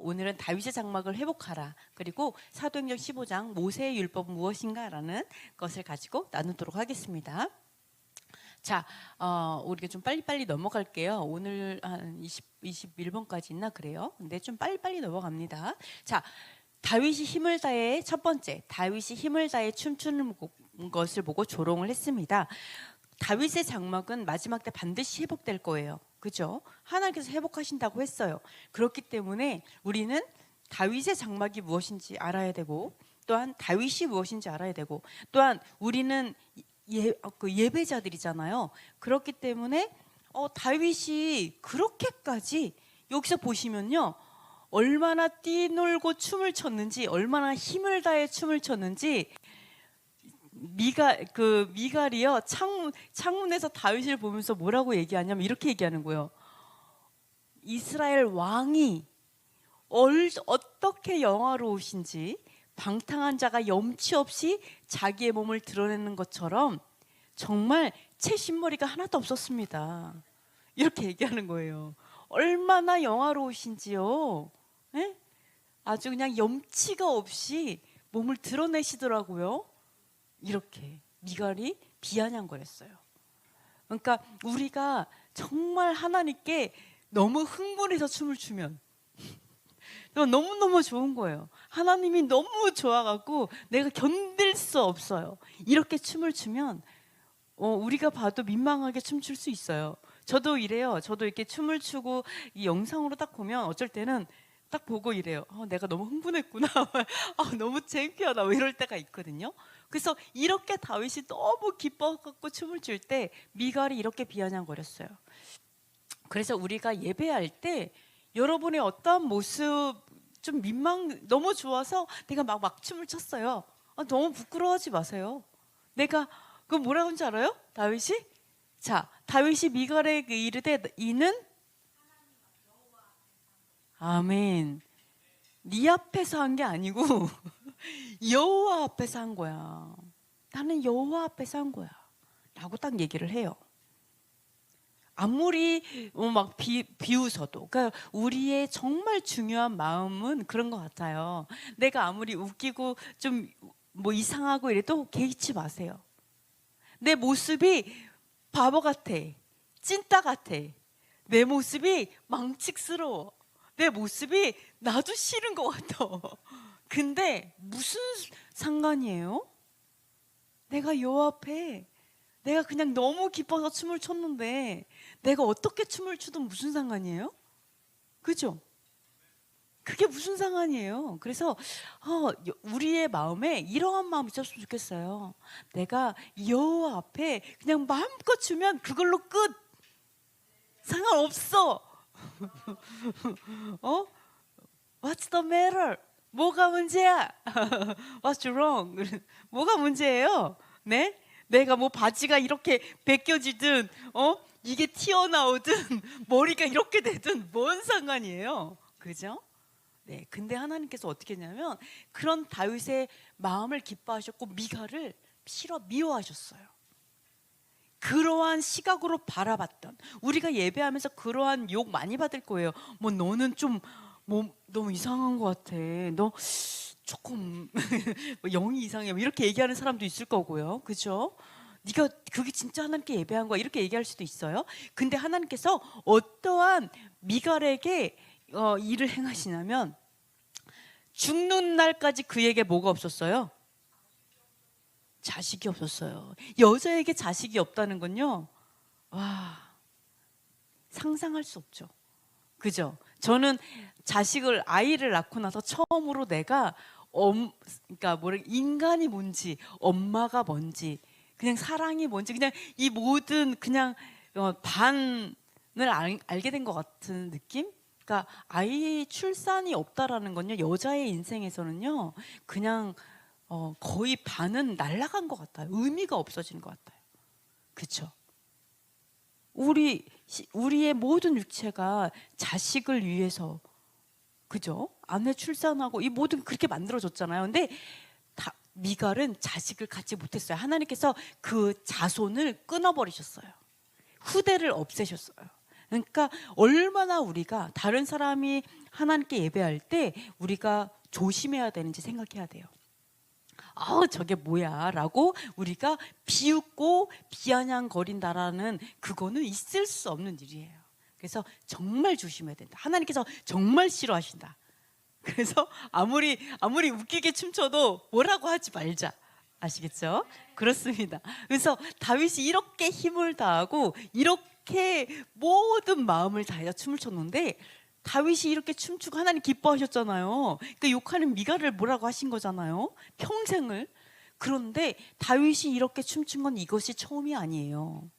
오늘은 다윗의 장막을 회복하라, 그리고 사도행전 15장 모세의 율법은 무엇인가라는 것을 가지고 나누도록 하겠습니다. 자, 우리가 좀 빨리빨리 넘어갈게요. 오늘 한 21번까지 있나 그래요. 근데 좀 빨리빨리 넘어갑니다. 자, 다윗이 힘을 다해, 첫 번째, 다윗이 힘을 다해 춤추는 것을 보고 조롱을 했습니다. 다윗의 장막은 마지막 때 반드시 회복될 거예요. 그죠? 하나님께서 회복하신다고 했어요. 그렇기 때문에 우리는 다윗의 장막이 무엇인지 알아야 되고, 또한 다윗이 무엇인지 알아야 되고, 또한 우리는 예배자들이잖아요. 그렇기 때문에 다윗이 그렇게까지, 여기서 보시면요, 얼마나 뛰놀고 춤을 췄는지, 얼마나 힘을 다해 춤을 췄는지, 미갈이요, 창문에서 다윗을 보면서 뭐라고 얘기하냐면 이렇게 얘기하는 거예요. 이스라엘 왕이 어떻게 영화로우신지, 방탕한 자가 염치 없이 자기의 몸을 드러내는 것처럼 정말 채신머리가 하나도 없었습니다. 이렇게 얘기하는 거예요. 얼마나 영화로우신지요. 에? 아주 그냥 염치가 없이 몸을 드러내시더라고요. 이렇게 미갈이 비아냥거렸어요. 그러니까 우리가 정말 하나님께 너무 흥분해서 춤을 추면 너무너무 좋은 거예요. 하나님이 너무 좋아갖고 내가 견딜 수 없어요. 이렇게 춤을 추면 우리가 봐도 민망하게 춤출 수 있어요. 저도 이래요. 저도 이렇게 춤을 추고 이 영상으로 딱 보면 어쩔 때는 딱 보고 이래요. 내가 너무 흥분했구나. 너무 창피하다. 이럴 때가 있거든요. 그래서 이렇게 다윗이 너무 기뻐갖고 춤을 출 때 미갈이 이렇게 비아냥거렸어요. 그래서 우리가 예배할 때 여러분의 어떤 모습 좀 너무 좋아서 내가 막 춤을 췄어요. 너무 부끄러워하지 마세요. 내가 그 뭐라고 하는지 알아요? 다윗이? 자, 다윗이 미갈에게 이르되 이는 아멘. 네 앞에서 한 게 아니고 여호와 앞에서 한 거야. 나는 여호와 앞에서 한 거야. 라고 딱 얘기를 해요. 아무리 막 비웃어도, 그러니까 우리의 정말 중요한 마음은 그런 것 같아요. 내가 아무리 웃기고 좀 뭐 이상하고 이래도 개의치 마세요. 내 모습이 바보 같아, 찐따 같아, 내 모습이 망측스러워, 내 모습이 나도 싫은 것 같아. 근데 무슨 상관이에요? 내가 요 앞에 내가 그냥 너무 기뻐서 춤을 췄는데 내가 어떻게 춤을 추든 무슨 상관이에요? 그죠? 그게 무슨 상관이에요? 그래서 우리의 마음에 이러한 마음이 있었으면 좋겠어요. 내가 여호와 앞에 그냥 마음껏 추면 그걸로 끝. 상관없어. What's the matter? 뭐가 문제야? What's wrong? 뭐가 문제예요? 네? 내가 뭐 바지가 이렇게 벗겨지든 이게 튀어나오든 머리가 이렇게 되든 뭔 상관이에요? 그죠? 네, 근데 하나님께서 어떻게 했냐면 그런 다윗의 마음을 기뻐하셨고 미갈을 미워하셨어요. 그러한 시각으로 바라봤던, 우리가 예배하면서 그러한 욕 많이 받을 거예요. 뭐 너는 좀 너무 이상한 것 같아. 너 조금 영이 이상해. 이렇게 얘기하는 사람도 있을 거고요. 그죠? 네가 그게 진짜 하나님께 예배한 거야. 이렇게 얘기할 수도 있어요. 근데 하나님께서 어떠한 미갈에게 일을 행하시냐면 죽는 날까지 그에게 뭐가 없었어요? 자식이 없었어요. 여자에게 자식이 없다는 건요, 와, 상상할 수 없죠. 그죠? 저는 아이를 낳고 나서 처음으로 내가 그러니까 인간이 뭔지, 엄마가 뭔지, 그냥 사랑이 뭔지, 그냥 이 모든 그냥 반을 알게 된 것 같은 느낌? 그러니까 아이 출산이 없다라는 건요, 여자의 인생에서는요, 그냥 거의 반은 날아간 것 같아요. 의미가 없어진 것 같아요. 그렇죠? 우리의 모든 육체가 자식을 위해서, 그죠? 아내 출산하고 이 모든 그렇게 만들어졌잖아요. 근데 미갈은 자식을 갖지 못했어요. 하나님께서 그 자손을 끊어버리셨어요. 후대를 없애셨어요. 그러니까 얼마나 우리가 다른 사람이 하나님께 예배할 때 우리가 조심해야 되는지 생각해야 돼요. 저게 뭐야 라고 우리가 비웃고 비아냥거린다라는 그거는 있을 수 없는 일이에요. 그래서 정말 조심해야 된다. 하나님께서 정말 싫어하신다. 그래서 아무리 웃기게 춤춰도 뭐라고 하지 말자. 아시겠죠? 그렇습니다. 그래서 다윗이 이렇게 힘을 다하고 이렇게 모든 마음을 다해서 춤을 췄는데, 다윗이 이렇게 춤추고 하나님 기뻐하셨잖아요. 그러니까 욕하는 미가를 뭐라고 하신 거잖아요, 평생을. 그런데 다윗이 이렇게 춤춘 건 이것이 처음이 아니에요.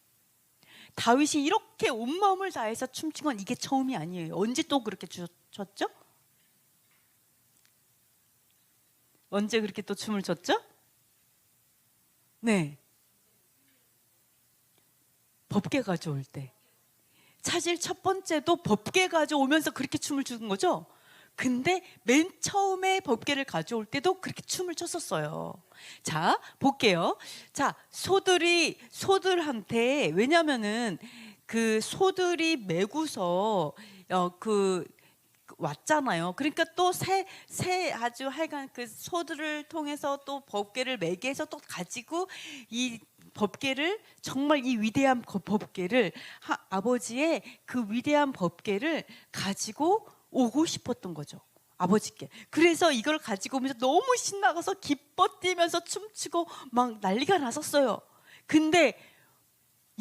다윗이 이렇게 온 마음을 다해서 춤춘 건 이게 처음이 아니에요. 언제 또 그렇게 췄죠? 언제 그렇게 또 춤을 췄죠? 네, 법궤 가져올 때. 사실 첫 번째도 법궤 가져오면서 그렇게 춤을 추는 거죠. 근데 맨 처음에 법궤를 가져올 때도 그렇게 춤을 췄었어요. 자, 볼게요. 자, 소들한테, 왜냐면은 그 소들이 메고서 왔잖아요. 그러니까 또 새 아주 하여간 그 소들을 통해서 또 법궤를 매게 해서 또 가지고 이 법궤를, 정말 이 위대한 법궤를, 아버지의 그 위대한 법궤를 가지고 오고 싶었던 거죠, 아버지께. 그래서 이걸 가지고 오면서 너무 신나서 기뻐 뛰면서 춤추고 막 난리가 났었어요. 근데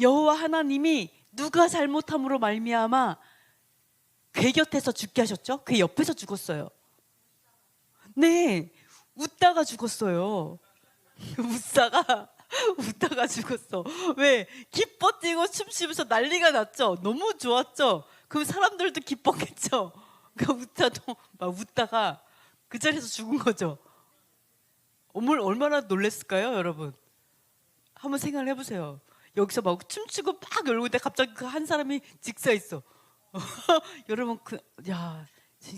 여호와 하나님이 누가 잘못함으로 말미암아 궤 곁에서 죽게 하셨죠? 궤 옆에서 죽었어요. 네, 웃다가 죽었어요. 웃다가 죽었어. 왜? 기뻐 뛰고 춤추면서 난리가 났죠. 너무 좋았죠. 그럼 사람들도 기뻤겠죠. 웃다가 그 자리에서 죽은 거죠. 얼마나 놀랬을까요, 여러분? 한번 생각을 해보세요. 여기서 막 춤추고 막 열고 있는데 갑자기 그 한 사람이 직사 있어. 여러분,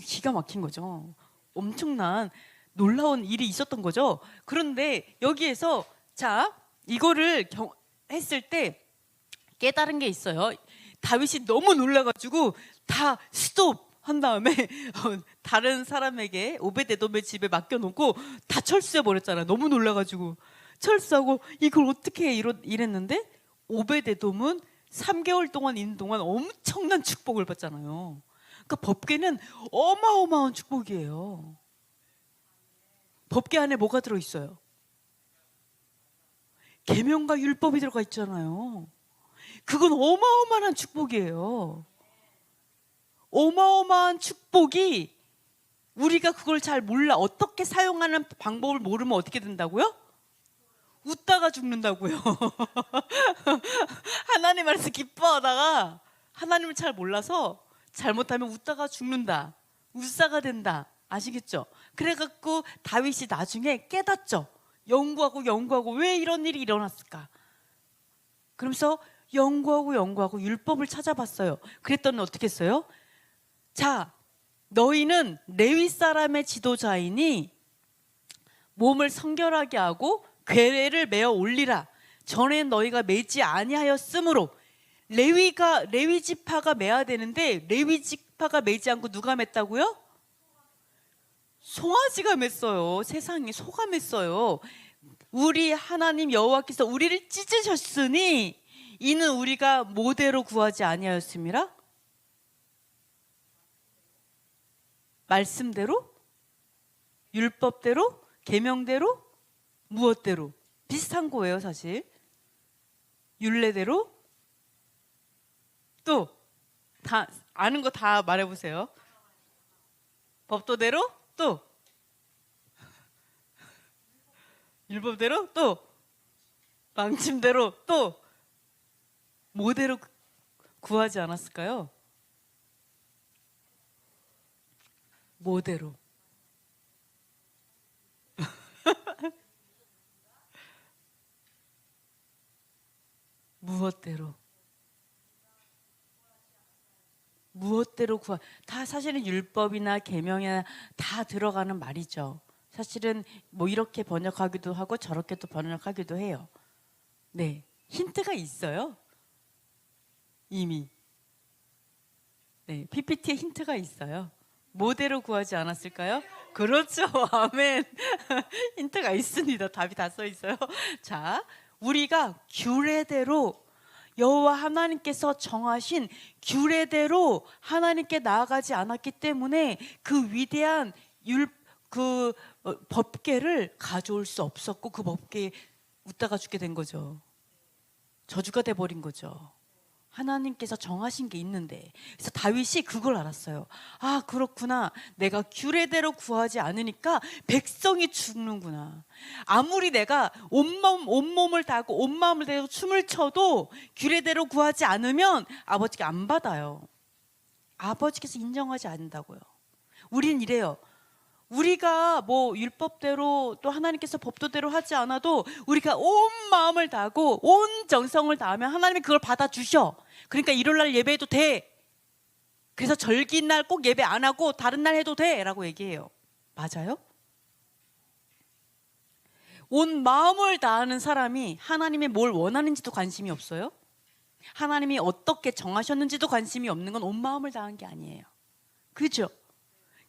기가 막힌 거죠. 엄청난 놀라운 일이 있었던 거죠. 그런데 여기에서, 자, 이거를 했을 때 깨달은 게 있어요. 다윗이 너무 놀라가지고 다 스톱 한 다음에 다른 사람에게, 오베데돔의 집에 맡겨놓고 다 철수해 버렸잖아요. 너무 놀라가지고 철수하고 이걸 어떻게 해, 이랬는데 오베데돔은 3개월 동안 있는 동안 엄청난 축복을 받잖아요. 그러니까 법궤는 어마어마한 축복이에요. 법궤 안에 뭐가 들어있어요? 계명과 율법이 들어가 있잖아요. 그건 어마어마한 축복이에요. 어마어마한 축복이, 우리가 그걸 잘 몰라, 어떻게 사용하는 방법을 모르면 어떻게 된다고요? 웃다가 죽는다고요. 하나님 안에서 기뻐하다가 하나님을 잘 몰라서 잘못하면 웃다가 죽는다, 웃사가 된다. 아시겠죠? 그래갖고 다윗이 나중에 깨닫죠. 연구하고 왜 이런 일이 일어났을까? 그러면서 연구하고 율법을 찾아봤어요. 그랬더니 어떻게 했어요? 자, 너희는 레위 사람의 지도자이니 몸을 성결하게 하고 궤를 메어 올리라. 전에 너희가 매지 아니하였으므로. 레위 지파가 매야 되는데 레위 지파가 매지 않고 누가 맸다고요? 송아지가 맸어요. 세상에, 소가 맸어요. 우리 하나님 여호와께서 우리를 찢으셨으니 이는 우리가 모대로 구하지 아니하였음이라. 말씀대로? 율법대로? 계명대로? 무엇대로? 비슷한 거예요, 사실. 율례대로? 또 다 아는 거 다 말해보세요. 법도대로? 또 율법대로? 또 방침대로? 또 뭐대로 구하지 않았을까요? 뭐대로? 무엇대로? 무엇대로 다 사실은 율법이나 계명이나 다 들어가는 말이죠. 사실은 뭐 이렇게 번역하기도 하고 저렇게 또 번역하기도 해요. 네, 힌트가 있어요. 이미 네, PPT에 힌트가 있어요. 뭐대로 구하지 않았을까요? 그렇죠. 아멘. 힌트가 있습니다. 답이 다 써 있어요. 자, 우리가 규례대로 여호와 하나님께서 정하신 규례대로 하나님께 나아가지 않았기 때문에 그 위대한 법궤를 가져올 수 없었고 그 법궤에 웃다가 죽게 된 거죠. 저주가 돼 버린 거죠. 하나님께서 정하신 게 있는데. 그래서 다윗이 그걸 알았어요. 아, 그렇구나. 내가 규례대로 구하지 않으니까 백성이 죽는구나. 아무리 내가 온몸을 다하고 온 마음을 다해서 춤을 춰도 규례대로 구하지 않으면 아버지가 안 받아요. 아버지께서 인정하지 않는다고요. 우린 이래요. 우리가 뭐 율법대로 또 하나님께서 법도대로 하지 않아도 우리가 온 마음을 다하고 온 정성을 다하면 하나님이 그걸 받아주셔. 그러니까 일요일날 예배해도 돼. 그래서 절기날 꼭 예배 안 하고 다른 날 해도 돼 라고 얘기해요. 맞아요? 온 마음을 다하는 사람이 하나님이 뭘 원하는지도 관심이 없어요? 하나님이 어떻게 정하셨는지도 관심이 없는 건 온 마음을 다한 게 아니에요. 그죠?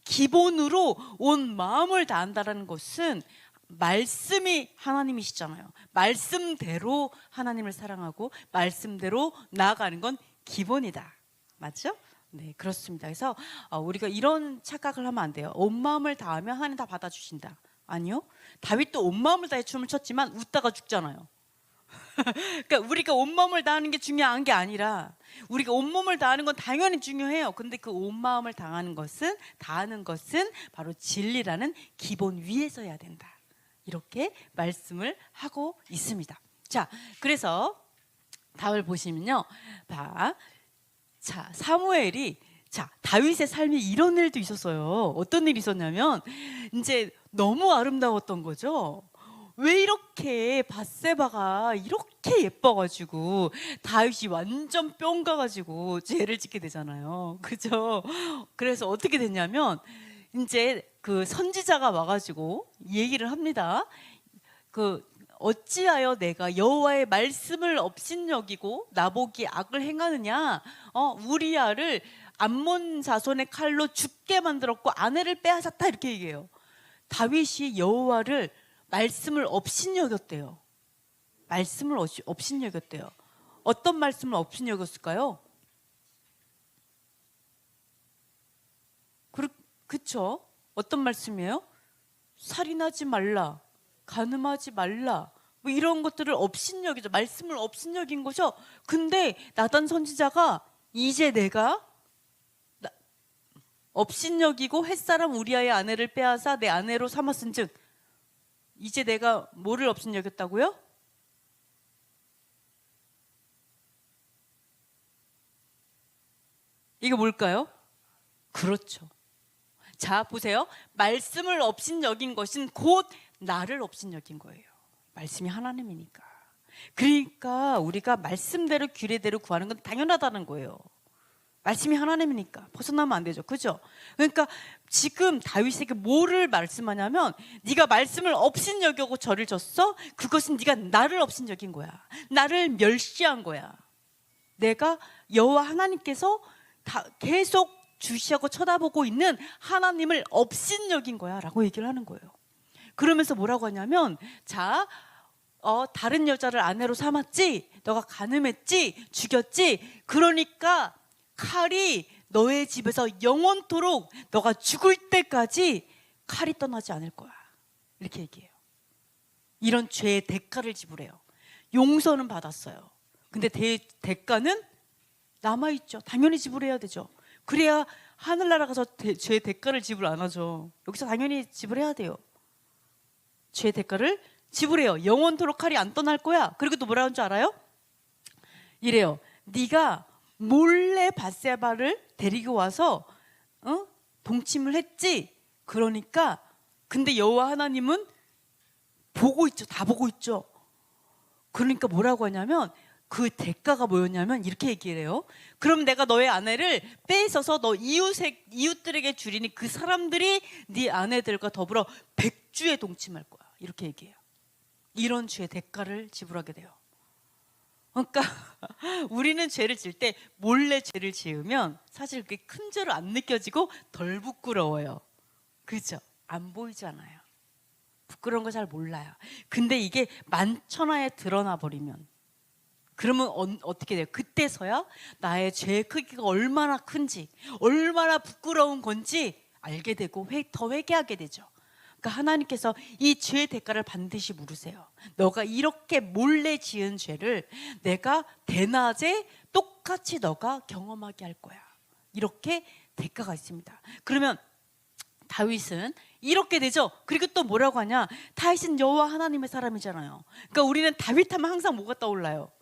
기본으로 온 마음을 다한다는 것은 말씀이 하나님이시잖아요. 말씀대로 하나님을 사랑하고 말씀대로 나아가는 건 기본이다. 맞죠? 네, 그렇습니다. 그래서 우리가 이런 착각을 하면 안 돼요. 온 마음을 다하면 하나님 다 받아주신다. 아니요. 다윗도 온 마음을 다해 춤을 췄지만 웃다가 죽잖아요. 그러니까 우리가 온몸을 다하는 게 중요한 게 아니라 우리가 온몸을 다하는 건 당연히 중요해요. 근데 그 온 마음을 다하는 것은 바로 진리라는 기본 위에서 해야 된다. 이렇게 말씀을 하고 있습니다. 자, 그래서 다음을 보시면요. 자, 사무엘이 다윗의 삶에 이런 일도 있었어요. 어떤 일이 있었냐면 이제 너무 아름다웠던 거죠. 왜 이렇게 밧세바가 이렇게 예뻐가지고 다윗이 완전 뿅 가가지고 죄를 짓게 되잖아요. 그죠? 그래서 어떻게 됐냐면 이제 그 선지자가 와가지고 얘기를 합니다. 어찌하여 내가 여호와의 말씀을 업신여기고 나보기 악을 행하느냐? 우리아를 암몬 자손의 칼로 죽게 만들었고 아내를 빼앗았다 이렇게 얘기해요. 다윗이 여호와를 말씀을 업신여겼대요. 말씀을 업신여겼대요. 어떤 말씀을 업신여겼을까요? 그쵸? 어떤 말씀이에요? 살인하지 말라, 간음하지 말라, 뭐 이런 것들을 업신여기죠. 말씀을 업신여긴 거죠. 근데 나단 선지자가 이제 내가 업신여기고 햇사람 우리아의 아내를 빼앗아 내 아내로 삼았은즉 이제 내가 뭐를 업신여겼다고요? 이게 뭘까요? 그렇죠. 자, 보세요. 말씀을 업신여긴 것은 곧 나를 업신여긴 거예요. 말씀이 하나님이니까. 그러니까 우리가 말씀대로 규례대로 구하는 건 당연하다는 거예요. 말씀이 하나님이니까 벗어나면 안 되죠. 그죠? 그러니까 지금 다윗에게 뭐를 말씀하냐면 네가 말씀을 업신여기고 저를 줬어? 그것은 네가 나를 업신여긴 거야. 나를 멸시한 거야. 내가 여호와 하나님께서 계속 주시하고 쳐다보고 있는 하나님을 업신여긴 거야 라고 얘기를 하는 거예요. 그러면서 뭐라고 하냐면 다른 여자를 아내로 삼았지? 너가 간음했지? 죽였지? 그러니까 칼이 너의 집에서 영원토록 너가 죽을 때까지 칼이 떠나지 않을 거야. 이렇게 얘기해요. 이런 죄의 대가를 지불해요. 용서는 받았어요. 근데 대가는 남아있죠. 당연히 지불해야 되죠. 그래야 하늘나라 가서 죄의 대가를 지불 안 하죠. 여기서 당연히 지불해야 돼요. 죄의 대가를 지불해요. 영원토록 칼이 안 떠날 거야. 그리고 또 뭐라는 줄 알아요? 이래요. 네가 몰래 밧세바를 데리고 와서 동침을 했지. 그러니까 근데 여호와 하나님은 보고 있죠. 다 보고 있죠. 그러니까 뭐라고 하냐면 그 대가가 뭐였냐면 이렇게 얘기를 해요. 그럼 내가 너의 아내를 빼앗아서 너 이웃들에게 주리니 그 사람들이 네 아내들과 더불어 백주에 동침할 거야. 이렇게 얘기해요. 이런 죄의 대가를 지불하게 돼요. 그러니까 우리는 죄를 지을 때 몰래 죄를 지으면 사실 그게 큰 죄로 안 느껴지고 덜 부끄러워요. 그죠? 안 보이잖아요. 부끄러운 거 잘 몰라요. 근데 이게 만천하에 드러나 버리면, 그러면 어떻게 돼요? 그때서야 나의 죄의 크기가 얼마나 큰지, 얼마나 부끄러운 건지 알게 되고 더 회개하게 되죠. 그러니까 하나님께서 이 죄의 대가를 반드시 물으세요. 너가 이렇게 몰래 지은 죄를 내가 대낮에 똑같이 너가 경험하게 할 거야. 이렇게 대가가 있습니다. 그러면 다윗은 이렇게 되죠. 그리고 또 뭐라고 하냐? 다윗은 여호와 하나님의 사람이잖아요. 그러니까 우리는 다윗하면 항상 뭐가 떠올라요?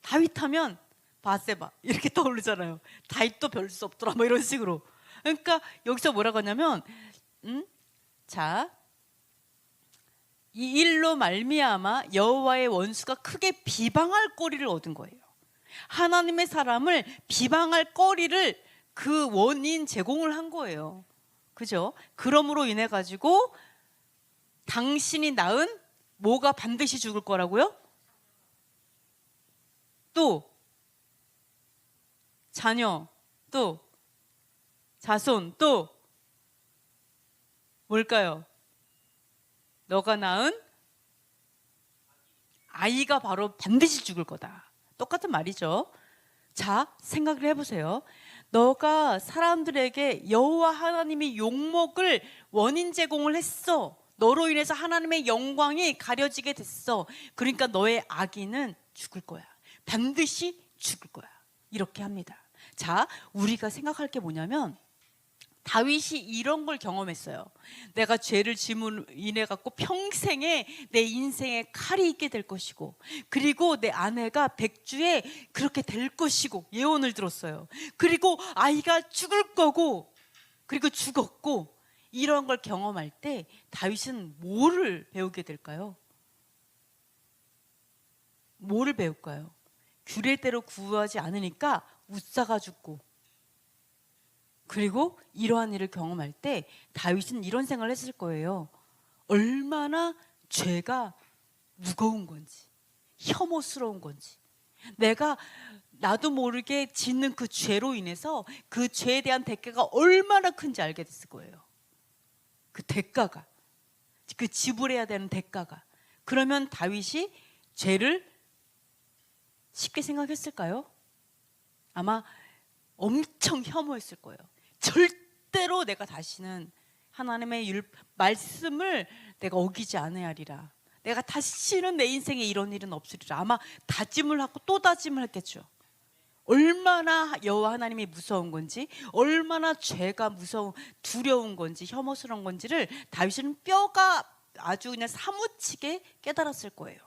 다윗하면 바세바 이렇게 떠오르잖아요. 다윗도 별 수 없더라 뭐 이런 식으로. 그러니까 여기서 뭐라고 하냐면 자, 이 일로 말미암아 여호와의 원수가 크게 비방할 거리를 얻은 거예요. 하나님의 사람을 비방할 거리를 그 원인 제공을 한 거예요. 그죠? 그러므로 인해 가지고 당신이 낳은 뭐가 반드시 죽을 거라고요? 또 자녀, 또 자손, 또 뭘까요? 너가 낳은 아이가 바로 반드시 죽을 거다. 똑같은 말이죠. 자, 생각을 해보세요. 너가 사람들에게 여호와 하나님이 욕먹을 원인 제공을 했어. 너로 인해서 하나님의 영광이 가려지게 됐어. 그러니까 너의 아기는 죽을 거야. 반드시 죽을 거야. 이렇게 합니다. 자, 우리가 생각할 게 뭐냐면 다윗이 이런 걸 경험했어요. 내가 죄를 지음으로 인해 갖고 평생에 내 인생에 칼이 있게 될 것이고, 그리고 내 아내가 백주에 그렇게 될 것이고 예언을 들었어요. 그리고 아이가 죽을 거고, 그리고 죽었고, 이런 걸 경험할 때 다윗은 뭐를 배우게 될까요? 뭐를 배울까요? 규례대로 구하지 않으니까 웃사가 죽고, 그리고 이러한 일을 경험할 때 다윗은 이런 생각을 했을 거예요. 얼마나 죄가 무거운 건지, 혐오스러운 건지, 내가 나도 모르게 짓는 그 죄로 인해서 그 죄에 대한 대가가 얼마나 큰지 알게 됐을 거예요. 그 대가가, 그 지불해야 되는 대가가. 그러면 다윗이 죄를 쉽게 생각했을까요? 아마 엄청 혐오했을 거예요. 절대로 내가 다시는 하나님의 말씀을 내가 어기지 않아야 하리라. 내가 다시는 내 인생에 이런 일은 없으리라. 아마 다짐을 하고 또 다짐을 했겠죠. 얼마나 여호와 하나님이 무서운 건지, 얼마나 죄가 두려운 건지, 혐오스러운 건지를 다윗은 뼈가 아주 그냥 사무치게 깨달았을 거예요.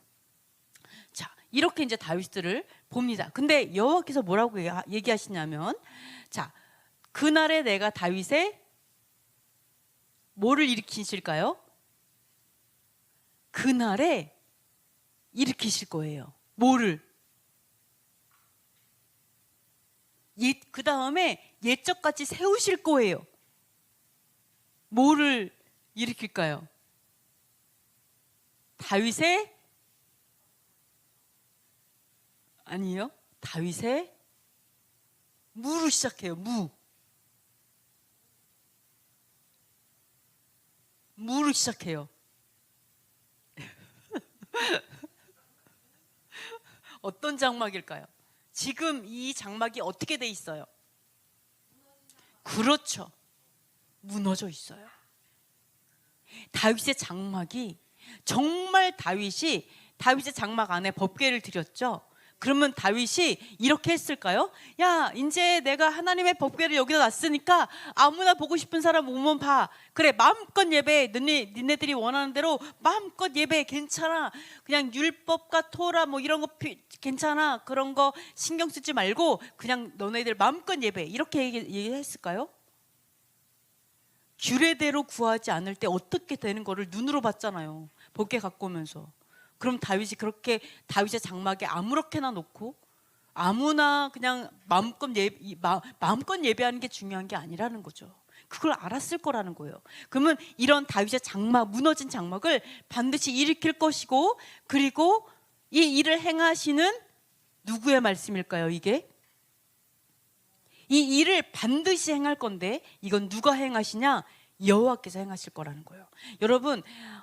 자, 이렇게 이제 다윗들을 봅니다. 근데 여호와께서 뭐라고 얘기하시냐면, 자, 그날에 내가 다윗의 뭐를 일으키실까요? 그날에 일으키실 거예요. 뭐를? 그 다음에 옛적같이 세우실 거예요. 뭐를 일으킬까요? 다윗의 아니요. 다윗의 무로 시작해요. 무로 시작해요. 어떤 장막일까요? 지금 이 장막이 어떻게 돼 있어요? 그렇죠. 무너져 있어요. 다윗의 장막이 정말 다윗의 장막 안에 법궤를 드렸죠. 그러면 다윗이 이렇게 했을까요? 야, 이제 내가 하나님의 법궤를 여기다 놨으니까 아무나 보고 싶은 사람 오면 봐. 그래, 마음껏 예배해. 니네들이 원하는 대로 마음껏 예배해. 괜찮아. 그냥 율법과 토라 뭐 이런 거 괜찮아. 그런 거 신경 쓰지 말고 그냥 너네들 마음껏 예배해. 이렇게 얘기했을까요? 규례대로 구하지 않을 때 어떻게 되는 거를 눈으로 봤잖아요. 법궤 갖고 오면서. 그럼 다윗이 그렇게 다윗의 장막에 아무렇게나 놓고 아무나 그냥 마음껏 예배하는 게 중요한 게 아니라는 거죠. 그걸 알았을 거라는 거예요. 그러면 이런 다윗의 장막, 무너진 장막을 반드시 일으킬 것이고, 그리고 이 일을 행하시는 누구의 말씀일까요? 이게 이 일을 반드시 행할 건데 이건 누가 행하시냐? 여호와께서 행하실 거라는 거예요. 여러분,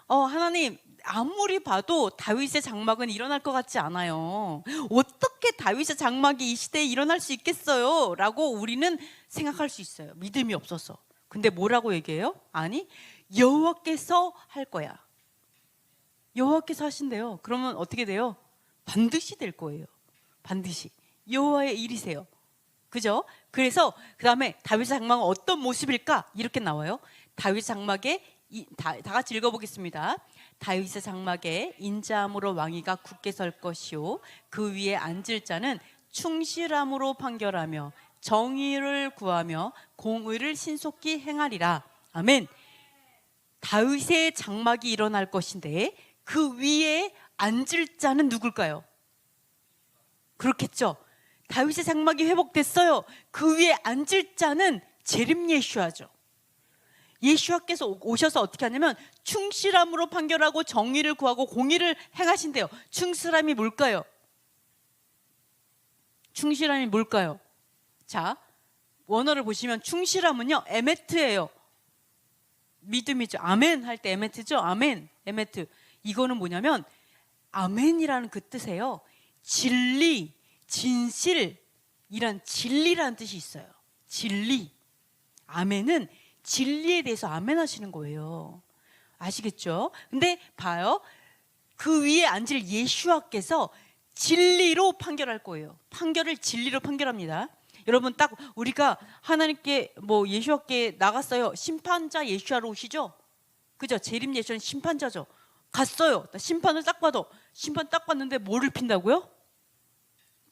하나님 아무리 봐도 다윗의 장막은 일어날 것 같지 않아요. 어떻게 다윗의 장막이 이 시대에 일어날 수 있겠어요? 라고 우리는 생각할 수 있어요. 믿음이 없어서. 근데 뭐라고 얘기해요? 아니, 여호와께서 할 거야. 여호와께서 하신대요. 그러면 어떻게 돼요? 반드시 될 거예요. 반드시. 여호와의 일이세요. 그죠? 그래서 그 다음에 다윗의 장막은 어떤 모습일까? 이렇게 나와요. 다윗 장막에 다 같이 읽어보겠습니다. 다윗의 장막에 인자함으로 왕위가 굳게 설 것이요 그 위에 앉을 자는 충실함으로 판결하며 정의를 구하며 공의를 신속히 행하리라. 아멘. 다윗의 장막이 일어날 것인데 그 위에 앉을 자는 누굴까요? 그렇겠죠. 다윗의 장막이 회복됐어요. 그 위에 앉을 자는 재림 예슈아죠. 예슈아께서 오셔서 어떻게 하냐면 충실함으로 판결하고 정의를 구하고 공의를 행하신대요. 충실함이 뭘까요? 충실함이 뭘까요? 자, 원어를 보시면 충실함은요 에메트예요. 믿음이죠. 아멘 할 때 에메트죠. 아멘, 에메트. 이거는 뭐냐면 아멘이라는 그 뜻이에요. 진리, 진실이란 진리라는 뜻이 있어요. 진리. 아멘은 진리에 대해서 아멘 하시는 거예요. 아시겠죠? 근데 봐요. 그 위에 앉을 예슈아께서 진리로 판결할 거예요. 판결을 진리로 판결합니다. 여러분, 딱 우리가 하나님께 예수와께 나갔어요. 심판자 예수하러 오시죠? 그죠? 재림 예수는 심판자죠. 갔어요. 심판을 딱 봐도 심판 딱 봤는데 뭐를 핀다고요?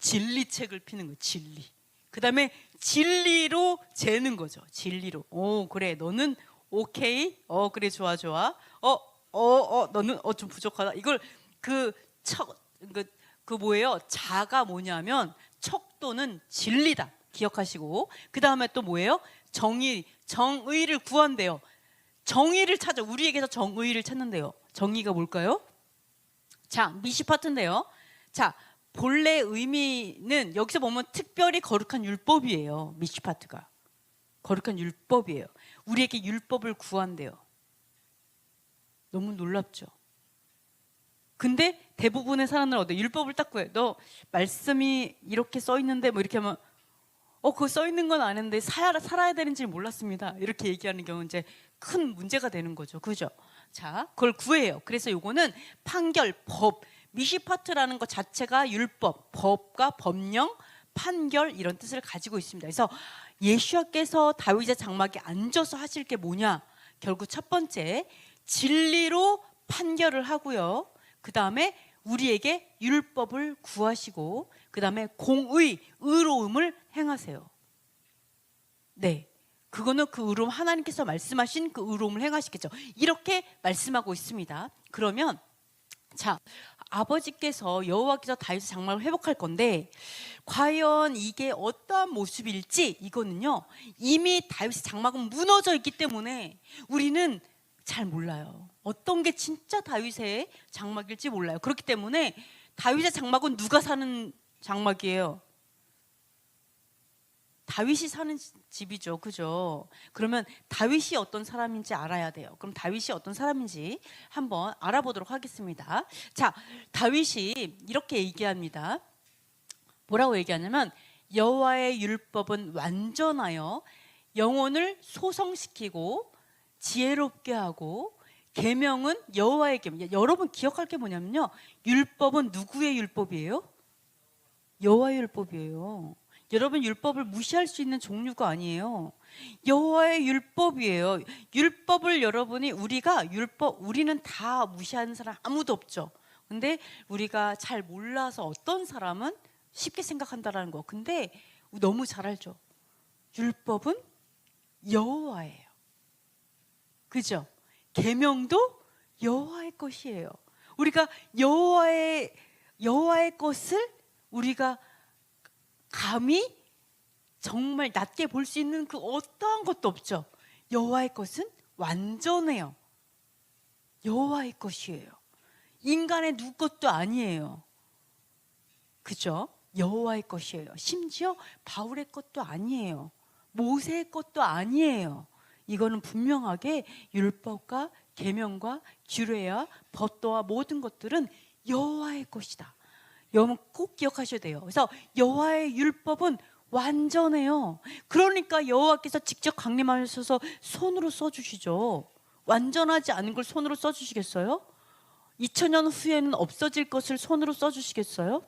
진리책을 피는 거예요. 진리. 그 다음에 진리로 재는 거죠. 진리로. 오, 그래. 너는 오케이. 그래. 좋아. 너는 좀 부족하다. 이걸 뭐예요? 자가 뭐냐면 척도는 진리다. 기억하시고. 그 다음에 또 뭐예요? 정의를 구한대요. 정의를 찾아. 우리에게서 정의를 찾는데요. 정의가 뭘까요? 자, 미시파트인데요. 자, 본래 의미는 여기서 보면 특별히 거룩한 율법이에요. 미시파트가 거룩한 율법이에요. 우리에게 율법을 구한대요. 너무 놀랍죠? 근데 대부분의 사람들은 어때? 율법을 딱 구해. 너 말씀이 이렇게 써 있는데 이렇게 하면 그거 써 있는 건 아는데 살아야 되는지 몰랐습니다. 이렇게 얘기하는 경우는 이제 큰 문제가 되는 거죠. 그죠? 자, 그걸 구해요. 그래서 요거는 판결, 법, 미시파트라는 것 자체가 율법, 법과 법령, 판결 이런 뜻을 가지고 있습니다. 그래서 예수와께서 다윗의 장막에 앉아서 하실 게 뭐냐? 결국 첫 번째 진리로 판결을 하고요. 그 다음에 우리에게 율법을 구하시고 그 다음에 공의, 의로움을 행하세요. 네, 그거는 그 의로움, 하나님께서 말씀하신 그 의로움을 행하시겠죠. 이렇게 말씀하고 있습니다. 그러면 자, 아버지께서 여호와께서 다윗의 장막을 회복할 건데 과연 이게 어떠한 모습일지 이거는요 이미 다윗의 장막은 무너져 있기 때문에 우리는 잘 몰라요. 어떤 게 진짜 다윗의 장막일지 몰라요. 그렇기 때문에 다윗의 장막은 누가 사는 장막이에요? 다윗이 사는 집이죠. 그죠? 그러면 다윗이 어떤 사람인지 알아야 돼요. 그럼 다윗이 어떤 사람인지 한번 알아보도록 하겠습니다. 자, 다윗이 이렇게 얘기합니다. 뭐라고 얘기하냐면 여호와의 율법은 완전하여 영혼을 소성시키고 지혜롭게 하고 계명은 여호와의 계명. 여러분 기억할 게 뭐냐면요. 율법은 누구의 율법이에요? 여호와의 율법이에요. 여러분 율법을 무시할 수 있는 종류가 아니에요. 여호와의 율법이에요. 율법을 우리는 다 무시하는 사람 아무도 없죠. 근데 우리가 잘 몰라서 어떤 사람은 쉽게 생각한다라는 거. 근데 너무 잘 알죠. 율법은 여호와예요. 그죠? 계명도 여호와의 것이에요. 우리가 여호와의 것을 우리가 감히 정말 낮게 볼 수 있는 그 어떠한 것도 없죠. 여호와의 것은 완전해요. 여호와의 것이에요. 인간의 누구 것도 아니에요. 그죠? 여호와의 것이에요. 심지어 바울의 것도 아니에요. 모세의 것도 아니에요. 이거는 분명하게 율법과 계명과 규례와 법도와 모든 것들은 여호와의 것이다. 여러분 꼭 기억하셔야 돼요. 그래서 여호와의 율법은 완전해요. 그러니까 여호와께서 직접 강림하셔서 손으로 써주시죠. 완전하지 않은 걸 손으로 써주시겠어요? 2000년 후에는 없어질 것을 손으로 써주시겠어요?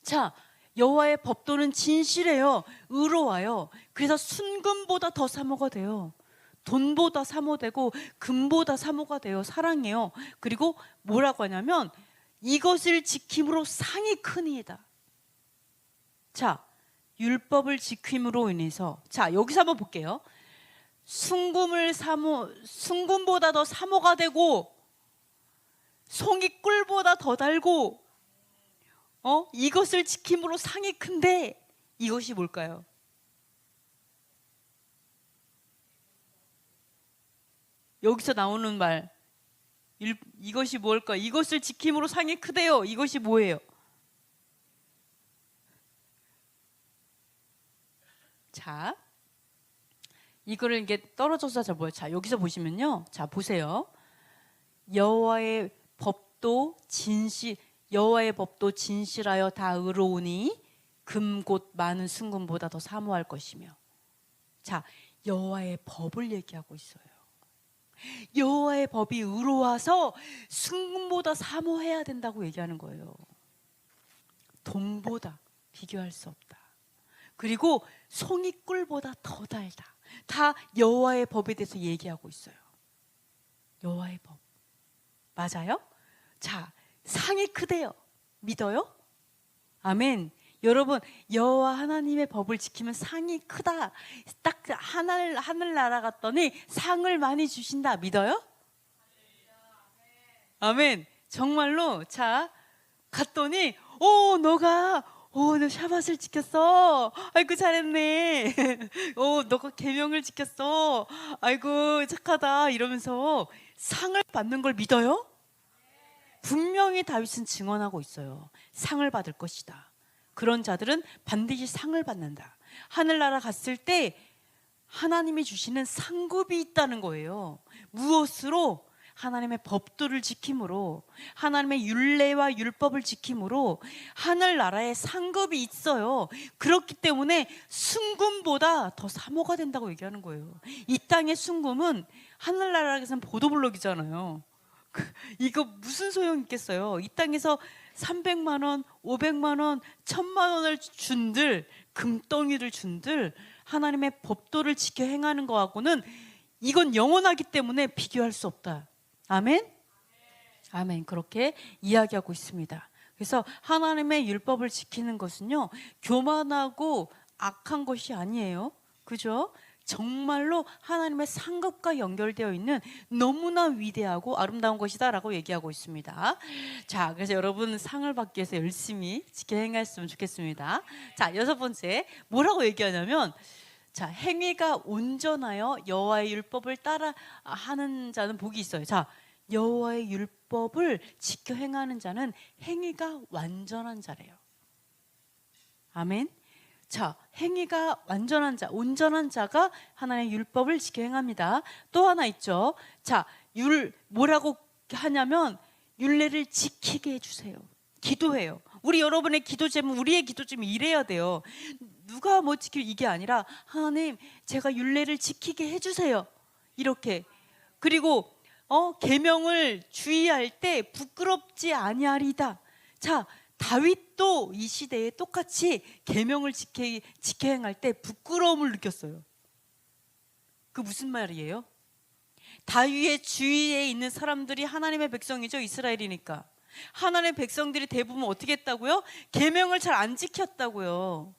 자, 여호와의 법도는 진실해요. 의로워요. 그래서 순금보다 더 사모가 돼요. 돈보다 사모되고 금보다 사모가 돼요. 사랑해요. 그리고 뭐라고 하냐면 이것을 지킴으로 상이 크니이다. 자, 율법을 지킴으로 인해서, 자 여기서 한번 볼게요. 순금보다 더 사모가 되고 송이 꿀보다 더 달고 이것을 지킴으로 상이 큰데 이것이 뭘까요? 여기서 나오는 말 이것이 뭘까? 이것을 지킴으로 상이 크대요. 이것이 뭐예요? 자, 이거를 이게 떨어져서 자 뭐예요? 자 여기서 보시면요. 자 보세요. 여호와의 법도 진실하여 다 의로우니 금 곧 많은 순금보다 더 사모할 것이며. 자, 여호와의 법을 얘기하고 있어요. 여호와의 법이 의로워서 순금보다 사모해야 된다고 얘기하는 거예요. 돈보다 비교할 수 없다. 그리고 송이꿀보다 더 달다. 다 여호와의 법에 대해서 얘기하고 있어요. 여호와의 법 맞아요? 자, 상이 크대요. 믿어요? 아멘. 여러분, 여호와 하나님의 법을 지키면 상이 크다. 딱 하늘나라 갔더니 상을 많이 주신다. 믿어요? 아멘. 정말로. 자, 갔더니 너가 너 샤밧을 지켰어. 아이고 잘했네. 너가 계명을 지켰어. 아이고 착하다. 이러면서 상을 받는 걸 믿어요? 분명히 다윗은 증언하고 있어요. 상을 받을 것이다. 그런 자들은 반드시 상을 받는다. 하늘나라 갔을 때 하나님이 주시는 상급이 있다는 거예요. 무엇으로? 하나님의 법도를 지킴으로, 하나님의 율례와 율법을 지킴으로 하늘나라에 상급이 있어요. 그렇기 때문에 순금보다 더 사모가 된다고 얘기하는 거예요. 이 땅의 순금은 하늘나라에서는 보도블록이잖아요. 이거 무슨 소용 있겠어요? 이 땅에서 300만 원, 500만 원, 1000만 원을 준들, 금덩이를 준들 하나님의 법도를 지켜 행하는 거하고는 이건 영원하기 때문에 비교할 수 없다. 아멘? 아멘. 그렇게 이야기하고 있습니다. 그래서 하나님의 율법을 지키는 것은요, 교만하고 악한 것이 아니에요. 그죠? 정말로 하나님의 상급과 연결되어 있는 너무나 위대하고 아름다운 것이다라고 얘기하고 있습니다. 자, 그래서 여러분 상을 받기 위해서 열심히 지켜 행했으면 좋겠습니다. 자, 6번째 뭐라고 얘기하냐면, 자, 행위가 온전하여 여호와의 율법을 따라 하는 자는 복이 있어요. 자, 여호와의 율법을 지켜 행하는 자는 행위가 완전한 자래요. 아멘. 자, 행위가 완전한 자, 온전한 자가 하나님의 율법을 지켜 행합니다. 또 하나 있죠. 자, 뭐라고 하냐면 율례를 지키게 해주세요. 기도해요. 우리 여러분의 기도 제목, 우리의 기도 제목 이래야 돼요. 누가 뭐 지키고 이게 아니라 하나님 제가 율례를 지키게 해주세요. 이렇게. 그리고 계명을 주의할 때 부끄럽지 아니하리다. 자, 다윗도 이 시대에 똑같이 계명을 지켜 행할 때 부끄러움을 느꼈어요. 그 무슨 말이에요? 다윗의 주위에 있는 사람들이 하나님의 백성이죠. 이스라엘이니까. 하나님의 백성들이 대부분 어떻게 했다고요? 계명을 잘 안 지켰다고요.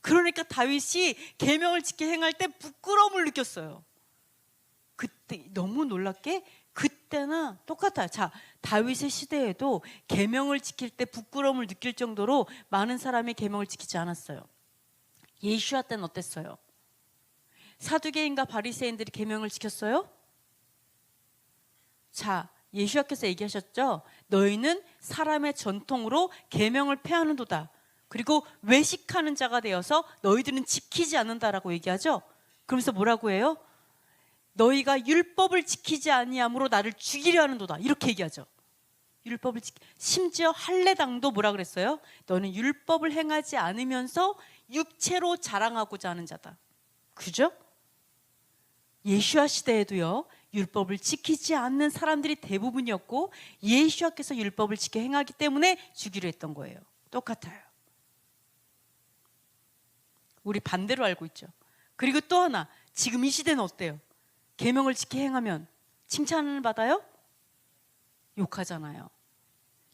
그러니까 다윗이 계명을 지켜 행할 때 부끄러움을 느꼈어요. 그때 너무 놀랍게 그때나 똑같아요. 자, 다윗의 시대에도 계명을 지킬 때 부끄러움을 느낄 정도로 많은 사람이 계명을 지키지 않았어요. 예수야 때는 어땠어요? 사두개인과 바리새인들이 계명을 지켰어요? 자, 예수님께서 얘기하셨죠. 너희는 사람의 전통으로 계명을 폐하는도다. 그리고 외식하는 자가 되어서 너희들은 지키지 않는다라고 얘기하죠. 그러면서 뭐라고 해요? 너희가 율법을 지키지 아니함으로 나를 죽이려 하는도다. 이렇게 얘기하죠. 율법을 심지어 할례당도 뭐라 그랬어요? 너는 율법을 행하지 않으면서 육체로 자랑하고자 하는 자다. 그죠? 예수와 시대에도요, 율법을 지키지 않는 사람들이 대부분이었고 예수와께서 율법을 지켜 행하기 때문에 죽이려 했던 거예요. 똑같아요. 우리 반대로 알고 있죠. 그리고 또 하나, 지금 이 시대는 어때요? 계명을 지켜 행하면 칭찬을 받아요? 욕하잖아요.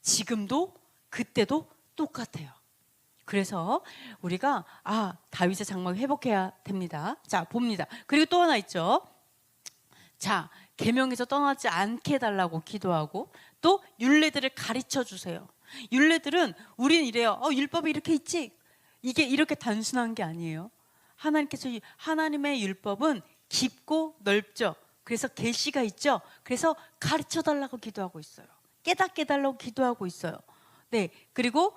지금도 그때도 똑같아요. 그래서 우리가 다윗의 장막을 회복해야 됩니다. 자, 봅니다. 그리고 또 하나 있죠. 자, 계명에서 떠나지 않게 해달라고 기도하고 또 율례들을 가르쳐 주세요. 율례들은 우리는 이래요. 율법이 이렇게 있지. 이게 이렇게 단순한 게 아니에요. 하나님의 율법은 깊고 넓죠. 그래서 계시가 있죠. 그래서 가르쳐 달라고 기도하고 있어요. 깨닫게 해달라고 기도하고 있어요. 네, 그리고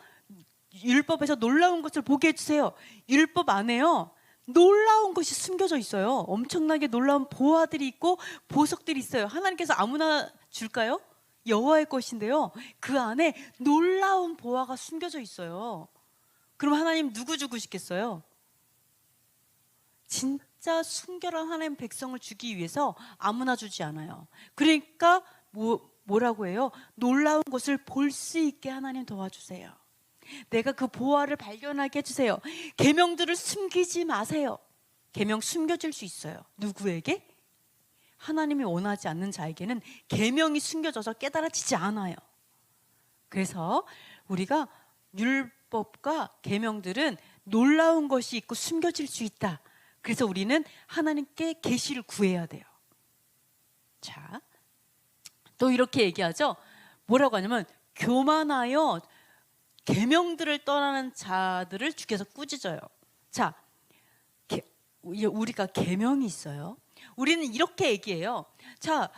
율법에서 놀라운 것을 보게 해주세요. 율법 안에요, 놀라운 것이 숨겨져 있어요. 엄청나게 놀라운 보화들이 있고 보석들이 있어요. 하나님께서 아무나 줄까요? 여호와의 것인데요, 그 안에 놀라운 보화가 숨겨져 있어요. 그럼 하나님 누구 주고 싶겠어요? 진짜 순결한 하나님 백성을 주기 위해서 아무나 주지 않아요. 그러니까 뭐라고 해요? 놀라운 것을 볼 수 있게 하나님 도와주세요. 내가 그 보화를 발견하게 해주세요. 계명들을 숨기지 마세요. 계명 숨겨질 수 있어요. 누구에게? 하나님이 원하지 않는 자에게는 계명이 숨겨져서 깨달아지지 않아요. 그래서 우리가 율법과 계명들은 놀라운 것이 있고 숨겨질 수 있다. 그래서 우리는 하나님께 계시를 구해야 돼요. 자, 또 이렇게 얘기하죠. 뭐라고 하냐면 교만하여 계명들을 떠나는 자들을 주께서 꾸짖어요. 자, 우리가 계명이 있어요. 우리는 이렇게 얘기해요. 자,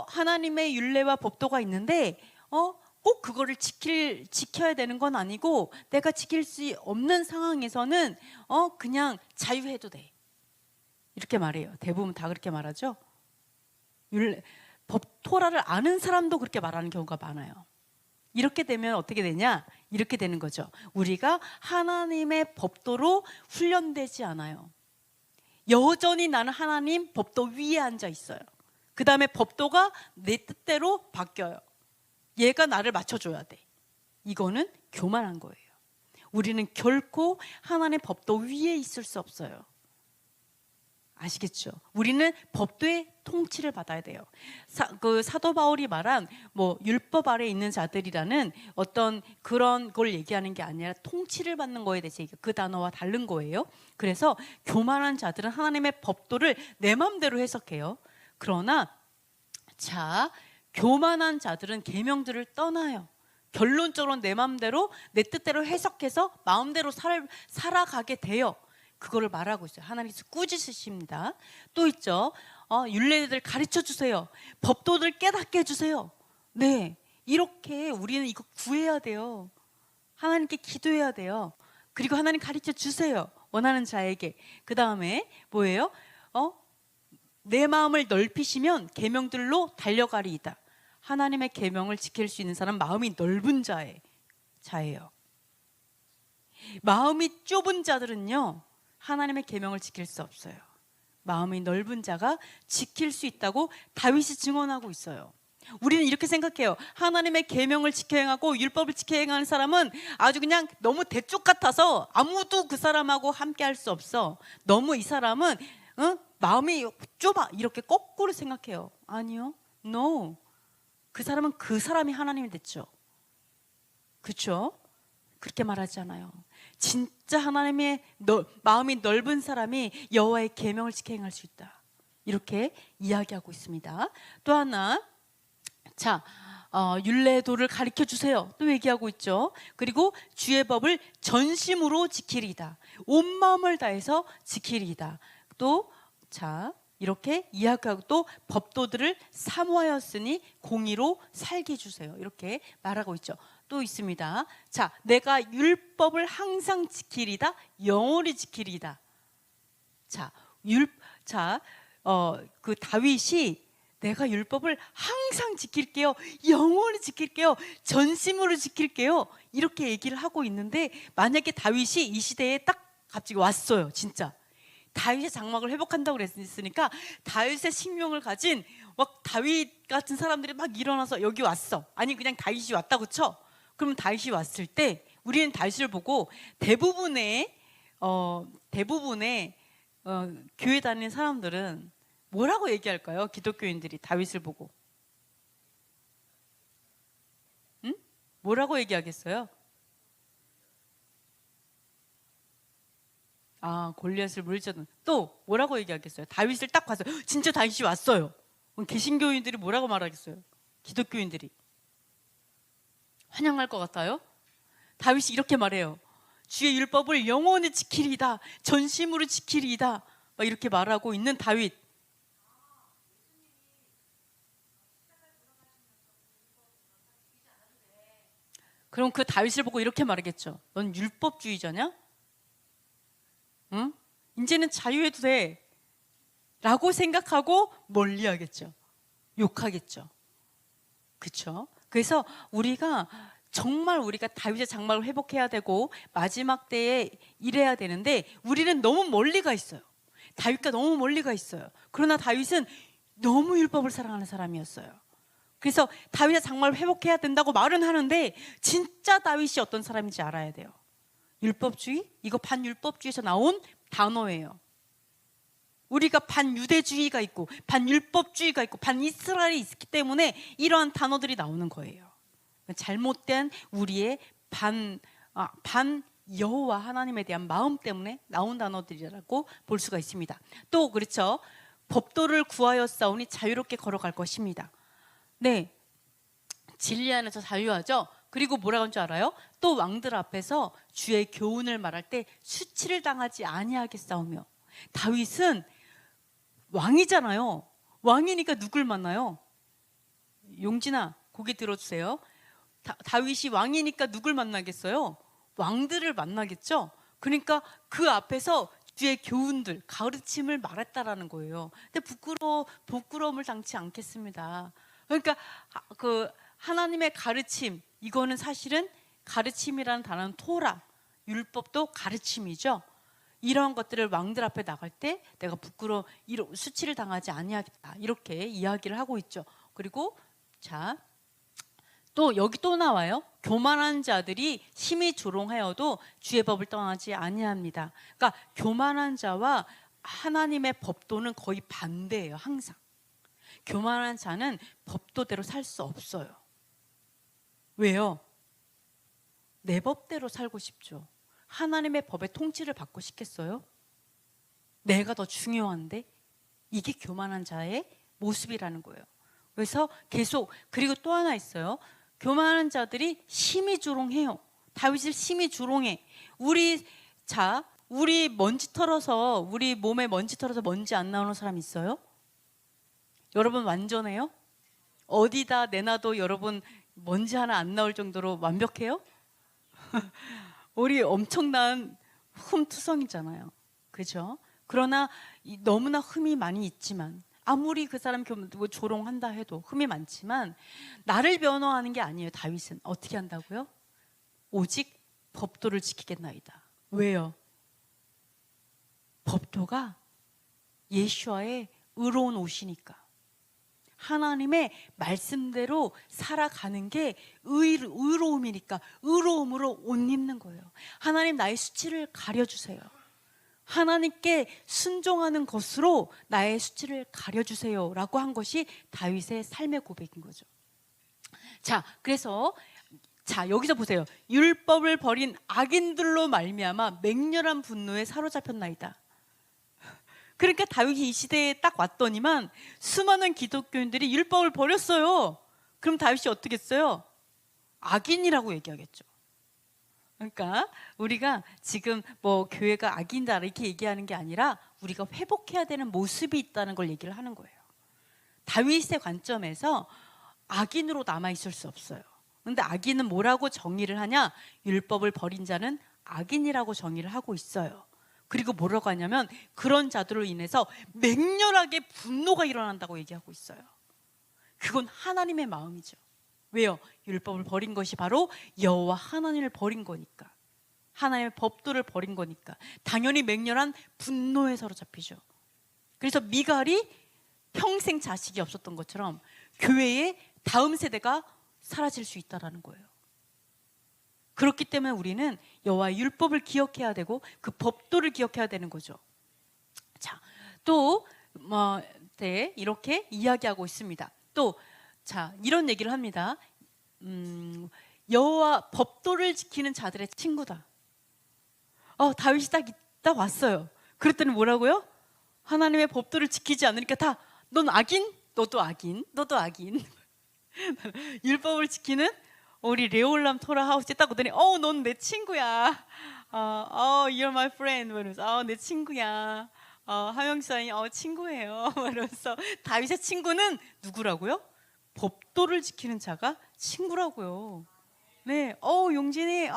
하나님의 율례와 법도가 있는데 꼭 그거를 지켜야 되는 건 아니고 내가 지킬 수 없는 상황에서는 그냥 자유해도 돼. 이렇게 말해요. 대부분 다 그렇게 말하죠. 토라를 아는 사람도 그렇게 말하는 경우가 많아요. 이렇게 되면 어떻게 되냐? 이렇게 되는 거죠. 우리가 하나님의 법도로 훈련되지 않아요. 여전히 나는 하나님 법도 위에 앉아 있어요. 그 다음에 법도가 내 뜻대로 바뀌어요. 얘가 나를 맞춰줘야 돼. 이거는 교만한 거예요. 우리는 결코 하나님의 법도 위에 있을 수 없어요. 아시겠죠? 우리는 법도의 통치를 받아야 돼요. 사도 바울이 말한 율법 아래 있는 자들이라는 어떤 그런 걸 얘기하는 게 아니라 통치를 받는 거에 대해서 그 단어와 다른 거예요. 그래서 교만한 자들은 하나님의 법도를 내 마음대로 해석해요. 그러나 자, 교만한 자들은 계명들을 떠나요. 결론적으로 내 마음대로 내 뜻대로 해석해서 마음대로 살아가게 돼요. 그거를 말하고 있어요. 하나님께서 꾸짖으십니다. 또 있죠. 율례들 가르쳐 주세요. 법도들 깨닫게 해주세요. 네, 이렇게 우리는 이거 구해야 돼요. 하나님께 기도해야 돼요. 그리고 하나님 가르쳐 주세요. 원하는 자에게. 그 다음에 뭐예요? 내 마음을 넓히시면 계명들로 달려가리이다. 하나님의 계명을 지킬 수 있는 사람 마음이 넓은 자예요. 마음이 좁은 자들은요, 하나님의 계명을 지킬 수 없어요. 마음이 넓은 자가 지킬 수 있다고 다윗이 증언하고 있어요. 우리는 이렇게 생각해요. 하나님의 계명을 지켜 행하고 율법을 지켜 행하는 사람은 아주 그냥 너무 대쪽 같아서 아무도 그 사람하고 함께 할 수 없어. 너무 이 사람은 마음이 좁아. 이렇게 거꾸로 생각해요. 아니요. No. 그 사람은 그 사람이 하나님이 됐죠. 그렇죠? 그렇게 말하지 않아요. 진짜 하나님의 마음이 넓은 사람이 여호와의 계명을 지켜 행할 수 있다. 이렇게 이야기하고 있습니다. 또 하나, 자, 율례도를 가르쳐 주세요. 또 얘기하고 있죠. 그리고 주의 법을 전심으로 지키리이다. 온 마음을 다해서 지키리이다. 또 자, 이렇게 이야기하고 또 법도들을 사모하였으니 공의로 살게 해주세요. 이렇게 말하고 있죠. 또 있습니다. 자, 내가 율법을 항상 지키리다, 영원히 지키리다. 자, 그 다윗이 내가 율법을 항상 지킬게요, 영원히 지킬게요, 전심으로 지킬게요, 이렇게 얘기를 하고 있는데, 만약에 다윗이 이 시대에 딱 갑자기 왔어요. 진짜 다윗의 장막을 회복한다고 그랬으니까 다윗의 식명을 가진 막 다윗 같은 사람들이 막 일어나서 여기 왔어. 아니 그냥 다윗이 왔다고 쳐. 그러면 다윗이 왔을 때 우리는 다윗을 보고 대부분의 교회 다니는 사람들은 뭐라고 얘기할까요? 기독교인들이 다윗을 보고 뭐라고 얘기하겠어요? 골리앗을 물리쳤던. 또 뭐라고 얘기하겠어요? 다윗을 딱 봐서 진짜 다윗이 왔어요. 개신교인들이 뭐라고 말하겠어요? 기독교인들이 환영할 것 같아요? 다윗이 이렇게 말해요. 주의 율법을 영원히 지키리이다, 전심으로 지키리이다, 막 이렇게 말하고 있는 다윗. 그럼 그 다윗을 보고 이렇게 말하겠죠. 넌 율법주의자냐? 응? 이제는 자유해도 돼 라고 생각하고 멀리하겠죠. 욕하겠죠. 그렇죠? 그래서 우리가 다윗의 장막을 회복해야 되고 마지막 때에 일해야 되는데, 우리는 너무 멀리 가 있어요. 다윗과 너무 멀리 가 있어요. 그러나 다윗은 너무 율법을 사랑하는 사람이었어요. 그래서 다윗의 장막을 회복해야 된다고 말은 하는데, 진짜 다윗이 어떤 사람인지 알아야 돼요. 율법주의? 이거 반율법주의에서 나온 단어예요. 우리가 반유대주의가 있고 반율법주의가 있고 반이스라엘이 있기 때문에 이러한 단어들이 나오는 거예요. 잘못된 우리의 반 여호와 하나님에 대한 마음 때문에 나온 단어들이라고 볼 수가 있습니다. 또 그렇죠. 법도를 구하여 싸우니 자유롭게 걸어갈 것입니다. 네, 진리 안에서 자유하죠. 그리고 뭐라고 하는 줄 알아요? 또 왕들 앞에서 주의 교훈을 말할 때 수치를 당하지 아니하게 싸우며. 다윗은 왕이잖아요. 왕이니까 누굴 만나요? 용진아, 고개 들어주세요. 다윗이 왕이니까 누굴 만나겠어요? 왕들을 만나겠죠. 그러니까 그 앞에서 주의 교훈들, 가르침을 말했다라는 거예요. 근데 부끄러움을 당치 않겠습니다. 그러니까 그 하나님의 가르침, 이거는 사실은 가르침이라는 단어는 토라, 율법도 가르침이죠. 이런 것들을 왕들 앞에 나갈 때 내가 수치를 당하지 아니하겠다, 이렇게 이야기를 하고 있죠. 그리고 또 여기 또 나와요. 교만한 자들이 심히 조롱하여도 주의 법을 떠나지 아니합니다. 그러니까 교만한 자와 하나님의 법도는 거의 반대예요. 항상 교만한 자는 법도대로 살 수 없어요. 왜요? 내 법대로 살고 싶죠. 하나님의 법의 통치를 받고 싶겠어요? 내가 더 중요한데? 이게 교만한 자의 모습이라는 거예요. 그래서 계속, 그리고 또 하나 있어요. 교만한 자들이 심히 조롱해요. 다윗을 심히 조롱해. 우리 먼지 털어서, 우리 몸에 먼지 털어서 먼지 안 나오는 사람 있어요? 여러분 완전해요? 어디다 내놔도 여러분 먼지 하나 안 나올 정도로 완벽해요? 우리 엄청난 흠투성이잖아요. 그죠? 그러나 너무나 흠이 많이 있지만, 아무리 그 사람 조롱한다 해도 흠이 많지만 나를 변호하는 게 아니에요. 다윗은 어떻게 한다고요? 오직 법도를 지키겠나이다. 왜요? 법도가 예수와의 의로운 옷이니까. 하나님의 말씀대로 살아가는 게 의로움이니까 의로움으로 옷 입는 거예요. 하나님, 나의 수치를 가려주세요. 하나님께 순종하는 것으로 나의 수치를 가려주세요 라고 한 것이 다윗의 삶의 고백인 거죠. 그래서 여기서 보세요. 율법을 버린 악인들로 말미암아 맹렬한 분노에 사로잡혔나이다. 그러니까 다윗이 이 시대에 딱 왔더니만 수많은 기독교인들이 율법을 버렸어요. 그럼 다윗이 어떻게 했어요? 악인이라고 얘기하겠죠. 그러니까 우리가 지금 뭐 교회가 악인다 이렇게 얘기하는 게 아니라, 우리가 회복해야 되는 모습이 있다는 걸 얘기를 하는 거예요. 다윗의 관점에서 악인으로 남아있을 수 없어요. 근데 악인은 뭐라고 정의를 하냐? 율법을 버린 자는 악인이라고 정의를 하고 있어요. 그리고 뭐라고 하냐면 그런 자들로 인해서 맹렬하게 분노가 일어난다고 얘기하고 있어요. 그건 하나님의 마음이죠. 왜요? 율법을 버린 것이 바로 여호와 하나님을 버린 거니까, 하나님의 법도를 버린 거니까 당연히 맹렬한 분노에 사로잡히죠. 그래서 미갈이 평생 자식이 없었던 것처럼 교회의 다음 세대가 사라질 수 있다는 거예요. 그렇기 때문에 우리는 여호와의 율법을 기억해야 되고 그 법도를 기억해야 되는 거죠. 자, 또 이렇게 이야기하고 있습니다. 또 이런 얘기를 합니다. 여호와 법도를 지키는 자들의 친구다. 다윗이 딱 왔어요. 그랬더니 뭐라고요? 하나님의 법도를 지키지 않으니까 다 넌 악인, 너도 악인, 너도 악인. 율법을 지키는 우리 레올람 토라 하우스에 딱 오더니 넌 내 친구야. You're my friend. 이러면서 내 친구야. 하명사님 친구예요. 이러면서 다윗의 친구는 누구라고요? 법도를 지키는 자가 친구라고요. 네, 용진이,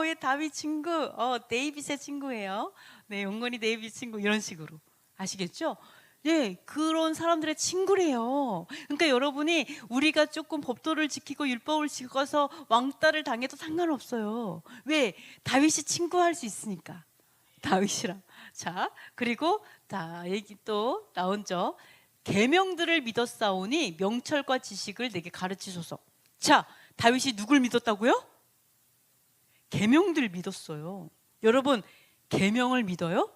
얘 다윗 친구, 데이빗의 친구예요. 네, 용건이 데이빗 친구 이런 식으로 아시겠죠? 예, 그런 사람들의 친구래요. 그러니까 여러분이 우리가 조금 법도를 지키고 율법을 지켜서 왕따를 당해도 상관없어요. 왜? 다윗이 친구할 수 있으니까. 다윗이랑. 자, 그리고 얘기 또 나온죠. 계명들을 믿었사오니 명철과 지식을 내게 가르치소서. 자, 다윗이 누굴 믿었다고요? 계명들 믿었어요. 여러분, 계명을 믿어요?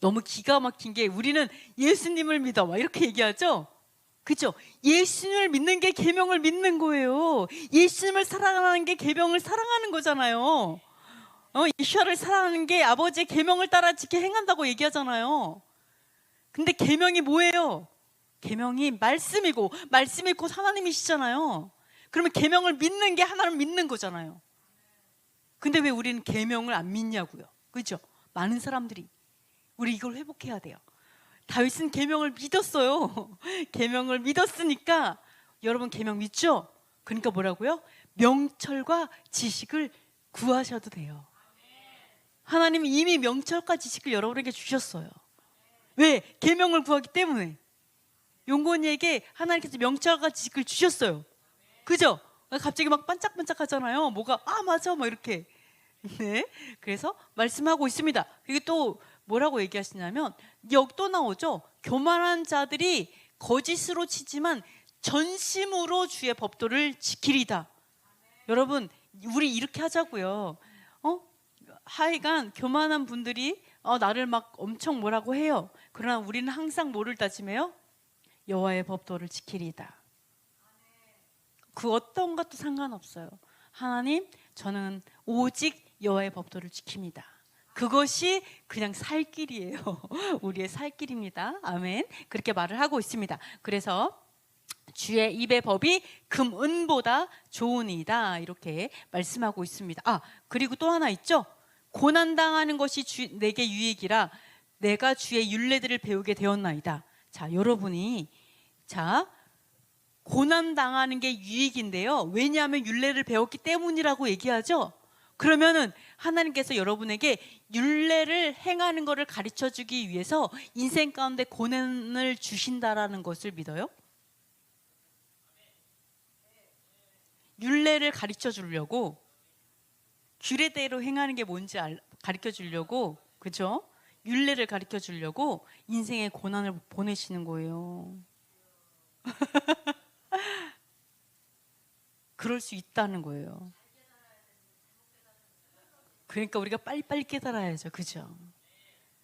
너무 기가 막힌 게 우리는 예수님을 믿어 막 이렇게 얘기하죠. 그죠? 예수님을 믿는 게 계명을 믿는 거예요. 예수님을 사랑하는 게 계명을 사랑하는 거잖아요. 이샤를 사랑하는 게 아버지의 계명을 따라 지켜 행한다고 얘기하잖아요. 근데 계명이 뭐예요? 계명이 말씀이고 말씀이 곧 하나님이시잖아요. 그러면 계명을 믿는 게 하나님을 믿는 거잖아요. 근데 왜 우리는 계명을 안 믿냐고요. 그죠? 많은 사람들이 우리 이걸 회복해야 돼요. 다윗은 계명을 믿었어요. 계명을 믿었으니까 여러분 계명 믿죠? 그러니까 뭐라고요? 명철과 지식을 구하셔도 돼요. 하나님이 이미 명철과 지식을 여러분에게 주셨어요. 왜? 계명을 구하기 때문에. 용건이에게 하나님께서 명철과 지식을 주셨어요. 그죠? 갑자기 막 반짝반짝 하잖아요. 뭐가 맞아 막 이렇게. 네, 그래서 말씀하고 있습니다. 그리고 또 뭐라고 얘기하시냐면 여기 또 나오죠. 교만한 자들이 거짓으로 치지만 전심으로 주의 법도를 지키리다. 여러분, 우리 이렇게 하자고요. 하여간 교만한 분들이 나를 막 엄청 뭐라고 해요. 그러나 우리는 항상 뭐를 다짐해요? 여호와의 법도를 지키리다. 그 어떤 것도 상관없어요. 하나님, 저는 오직 여호와의 법도를 지킵니다. 그것이 그냥 살 길이에요. 우리의 살 길입니다. 아멘. 그렇게 말을 하고 있습니다. 그래서 주의 입의 법이 금은보다 좋으니이다 이렇게 말씀하고 있습니다. 그리고 또 하나 있죠. 고난당하는 것이 내게 유익이라 내가 주의 율례들을 배우게 되었나이다. 자, 여러분이 고난당하는 게 유익인데요. 왜냐하면 율례를 배웠기 때문이라고 얘기하죠. 그러면은 하나님께서 여러분에게 율례를 행하는 것을 가르쳐주기 위해서 인생 가운데 고난을 주신다라는 것을 믿어요? 율례를 가르쳐주려고, 규례대로 행하는 게 뭔지 가르쳐주려고, 그죠? 율례를 가르쳐주려고 인생의 고난을 보내시는 거예요. 그럴 수 있다는 거예요. 그러니까 우리가 빨리빨리 깨달아야죠. 그죠?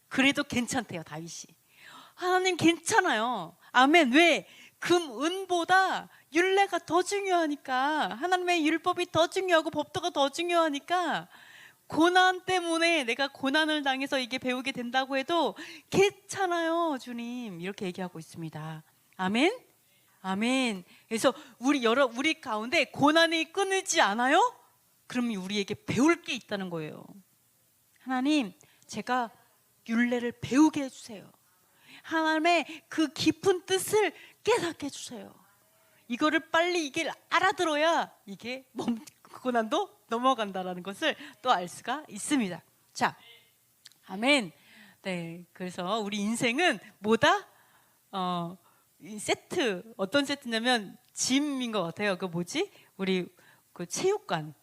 그래도 괜찮대요, 다윗이. 하나님 괜찮아요. 아멘. 왜? 금, 은보다 율례가 더 중요하니까, 하나님의 율법이 더 중요하고 법도가 더 중요하니까 고난 때문에 내가 고난을 당해서 이게 배우게 된다고 해도 괜찮아요, 주님. 이렇게 얘기하고 있습니다. 아멘. 아멘. 그래서 우리 가운데 고난이 끊이지 않아요? 그럼 우리에게 배울 게 있다는 거예요. 하나님, 제가 율례를 배우게 해주세요. 하나님의 그 깊은 뜻을 깨닫게 해주세요. 이거를 빨리 이게 알아들어야 이게 고난도 넘어간다라는 것을 또 알 수가 있습니다. 자, 아멘. 네, 그래서 우리 인생은 뭐다? 이 세트, 어떤 세트냐면 짐인 것 같아요. 그 뭐지? 우리 그 체육관,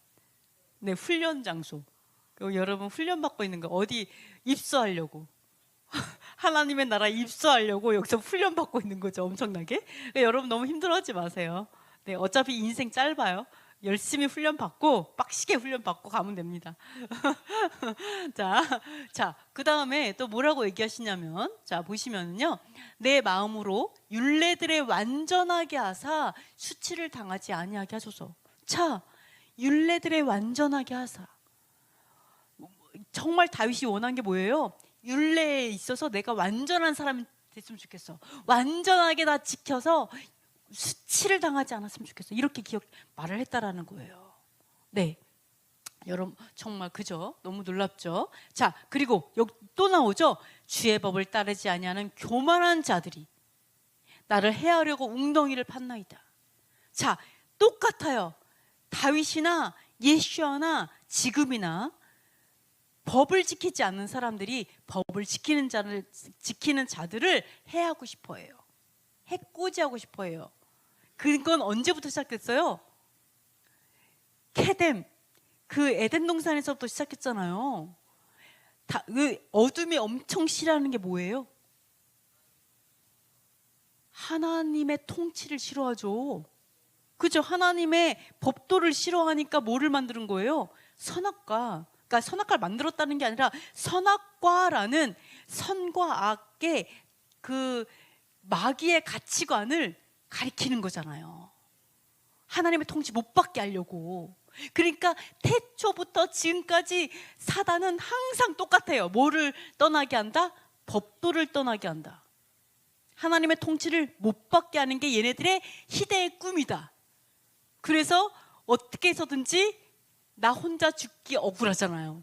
네, 훈련 장소. 여러분 훈련 받고 있는 거 어디 입소하려고 하나님의 나라에 입소하려고 여기서 훈련 받고 있는 거죠. 엄청나게. 그러니까 여러분 너무 힘들어하지 마세요. 네, 어차피 인생 짧아요. 열심히 훈련 받고 빡시게 훈련 받고 가면 됩니다. 자, 그 다음에 또 뭐라고 얘기하시냐면, 자 보시면요, 내 마음으로 율례들에 완전하게 하사 수치를 당하지 아니하게 하소서. 자, 율례들에 완전하게 하사. 정말 다윗이 원한 게 뭐예요? 율례에 있어서 내가 완전한 사람이 됐으면 좋겠어. 완전하게 다 지켜서 수치를 당하지 않았으면 좋겠어. 이렇게 말을 했다라는 거예요. 네, 여러분 정말 그죠? 너무 놀랍죠? 자, 그리고 여기 또 나오죠. 주의 법을 따르지 아니하는 교만한 자들이 나를 해하려고 웅덩이를 팠나이다. 자, 똑같아요. 다윗이나 예수야나 지금이나 법을 지키지 않는 사람들이 법을 지키는 자들을 해하고 싶어해요. 해코지하고 싶어해요. 그건 언제부터 시작됐어요? 케뎀, 그 에덴 동산에서부터 시작했잖아요. 어둠이 엄청 싫어하는 게 뭐예요? 하나님의 통치를 싫어하죠. 그죠? 하나님의 법도를 싫어하니까 뭐를 만드는 거예요? 선악과. 그러니까 선악과를 만들었다는 게 아니라 선악과라는 선과 악의 그 마귀의 가치관을 가리키는 거잖아요. 하나님의 통치 못 받게 하려고. 그러니까 태초부터 지금까지 사단은 항상 똑같아요. 뭐를 떠나게 한다? 법도를 떠나게 한다. 하나님의 통치를 못 받게 하는 게 얘네들의 희대의 꿈이다. 그래서 어떻게 해서든지 나 혼자 죽기 억울하잖아요.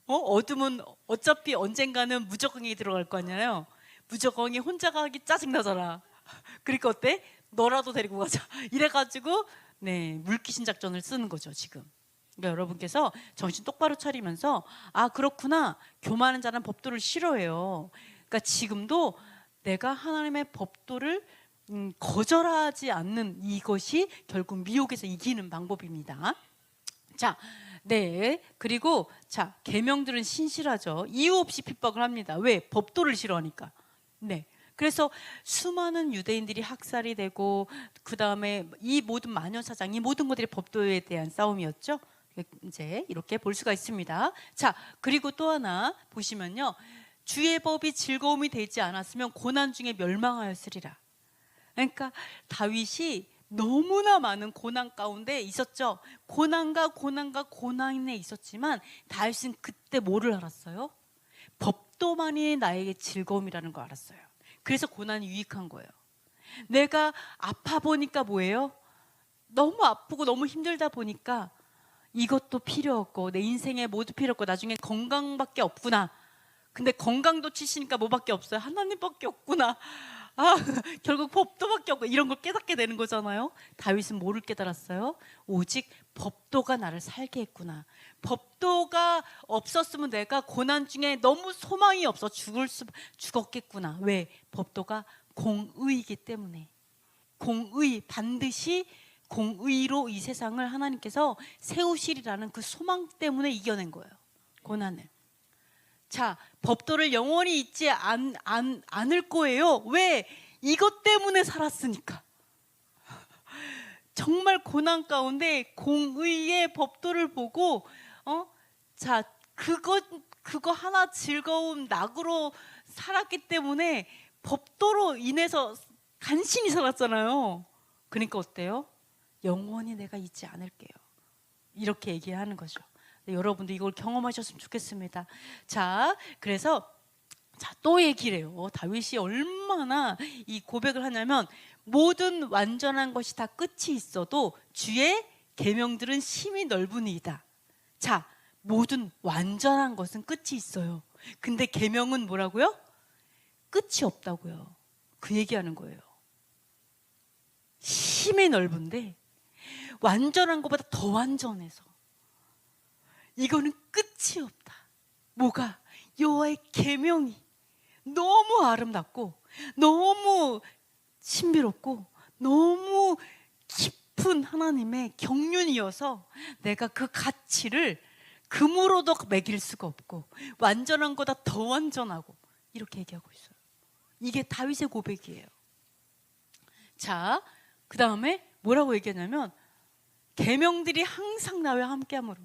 어둠은 어차피 언젠가는 무저공이 들어갈 거 아니에요. 무저공이 혼자 가기 짜증나잖아. 그러니까 어때? 너라도 데리고 가자. 이래가지고 네, 물귀신 작전을 쓰는 거죠 지금. 그러니까 여러분께서 정신 똑바로 차리면서 아 그렇구나, 교만한 자는 법도를 싫어해요. 그러니까 지금도 내가 하나님의 법도를 거절하지 않는 이것이 결국 미혹에서 이기는 방법입니다. 자, 네, 그리고 자 계명들은 신실하죠. 이유 없이 핍박을 합니다. 왜? 법도를 싫어하니까. 네, 그래서 수많은 유대인들이 학살이 되고 그 다음에 이 모든 마녀사장, 이 모든 것들이 법도에 대한 싸움이었죠. 이제 이렇게 볼 수가 있습니다. 자, 그리고 또 하나 보시면요, 주의 법이 즐거움이 되지 않았으면 고난 중에 멸망하였으리라. 그러니까 다윗이 너무나 많은 고난 가운데 있었죠. 고난에 있었지만 다윗은 그때 뭐를 알았어요? 법도만이 나에게 즐거움이라는 걸 알았어요. 그래서 고난이 유익한 거예요. 내가 아파 보니까 뭐예요? 너무 아프고 너무 힘들다 보니까 이것도 필요 없고 내 인생에 모두 필요 없고 나중에 건강밖에 없구나. 근데 건강도 치시니까 뭐밖에 없어요? 하나님밖에 없구나. 아, 결국 법도밖에 없고 이런 걸 깨닫게 되는 거잖아요. 다윗은 뭐를 깨달았어요? 오직 법도가 나를 살게 했구나. 법도가 없었으면 내가 고난 중에 너무 소망이 없어 죽었겠구나. 왜? 법도가 공의이기 때문에. 반드시 공의로 이 세상을 하나님께서 세우시리라는 그 소망 때문에 이겨낸 거예요, 고난을. 자, 법도를 영원히 잊지 않을 거예요. 왜? 이것 때문에 살았으니까. 정말 고난 가운데 공의의 법도를 보고 자, 그거 하나 즐거운 낙으로 살았기 때문에 법도로 인해서 간신히 살았잖아요. 그러니까 어때요? 영원히 내가 잊지 않을게요. 이렇게 얘기하는 거죠. 네, 여러분도 이걸 경험하셨으면 좋겠습니다. 자, 그래서 또 얘기를 해요. 다윗이 얼마나 이 고백을 하냐면 모든 완전한 것이 다 끝이 있어도 주의 계명들은 심히 넓으니이다. 자, 모든 완전한 것은 끝이 있어요. 근데 계명은 뭐라고요? 끝이 없다고요. 그 얘기하는 거예요. 심히 넓은데 완전한 것보다 더 완전해서 이거는 끝이 없다. 뭐가? 여호와의 계명이 너무 아름답고 너무 신비롭고 너무 깊은 하나님의 경륜이어서 내가 그 가치를 금으로도 매길 수가 없고 완전한 거다 더 완전하고 이렇게 얘기하고 있어요. 이게 다윗의 고백이에요. 자, 그 다음에 뭐라고 얘기하냐면 계명들이 항상 나와 함께함으로.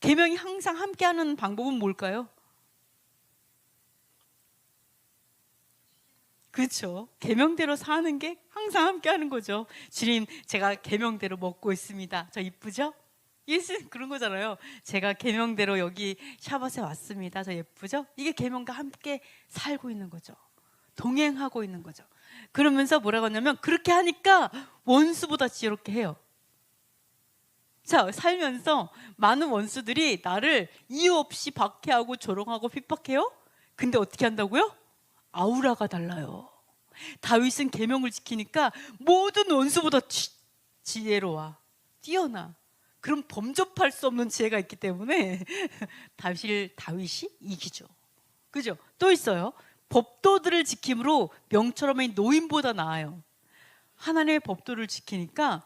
계명이 항상 함께하는 방법은 뭘까요? 그렇죠. 계명대로 사는 게 항상 함께하는 거죠. 주님, 제가 계명대로 먹고 있습니다. 저 이쁘죠? 예수 그런 거잖아요. 제가 계명대로 여기 샤밧에 왔습니다. 저 예쁘죠? 이게 계명과 함께 살고 있는 거죠. 동행하고 있는 거죠. 그러면서 뭐라고 하냐면 그렇게 하니까 원수보다 지혜롭게 해요. 자, 살면서 많은 원수들이 나를 이유 없이 박해하고 조롱하고 핍박해요. 근데 어떻게 한다고요? 아우라가 달라요. 다윗은 계명을 지키니까 모든 원수보다 지혜로워, 뛰어나. 그럼 범접할 수 없는 지혜가 있기 때문에 다윗이 이기죠. 그죠? 또 있어요. 법도들을 지킴으로 명철함의 노인보다 나아요. 하나님의 법도를 지키니까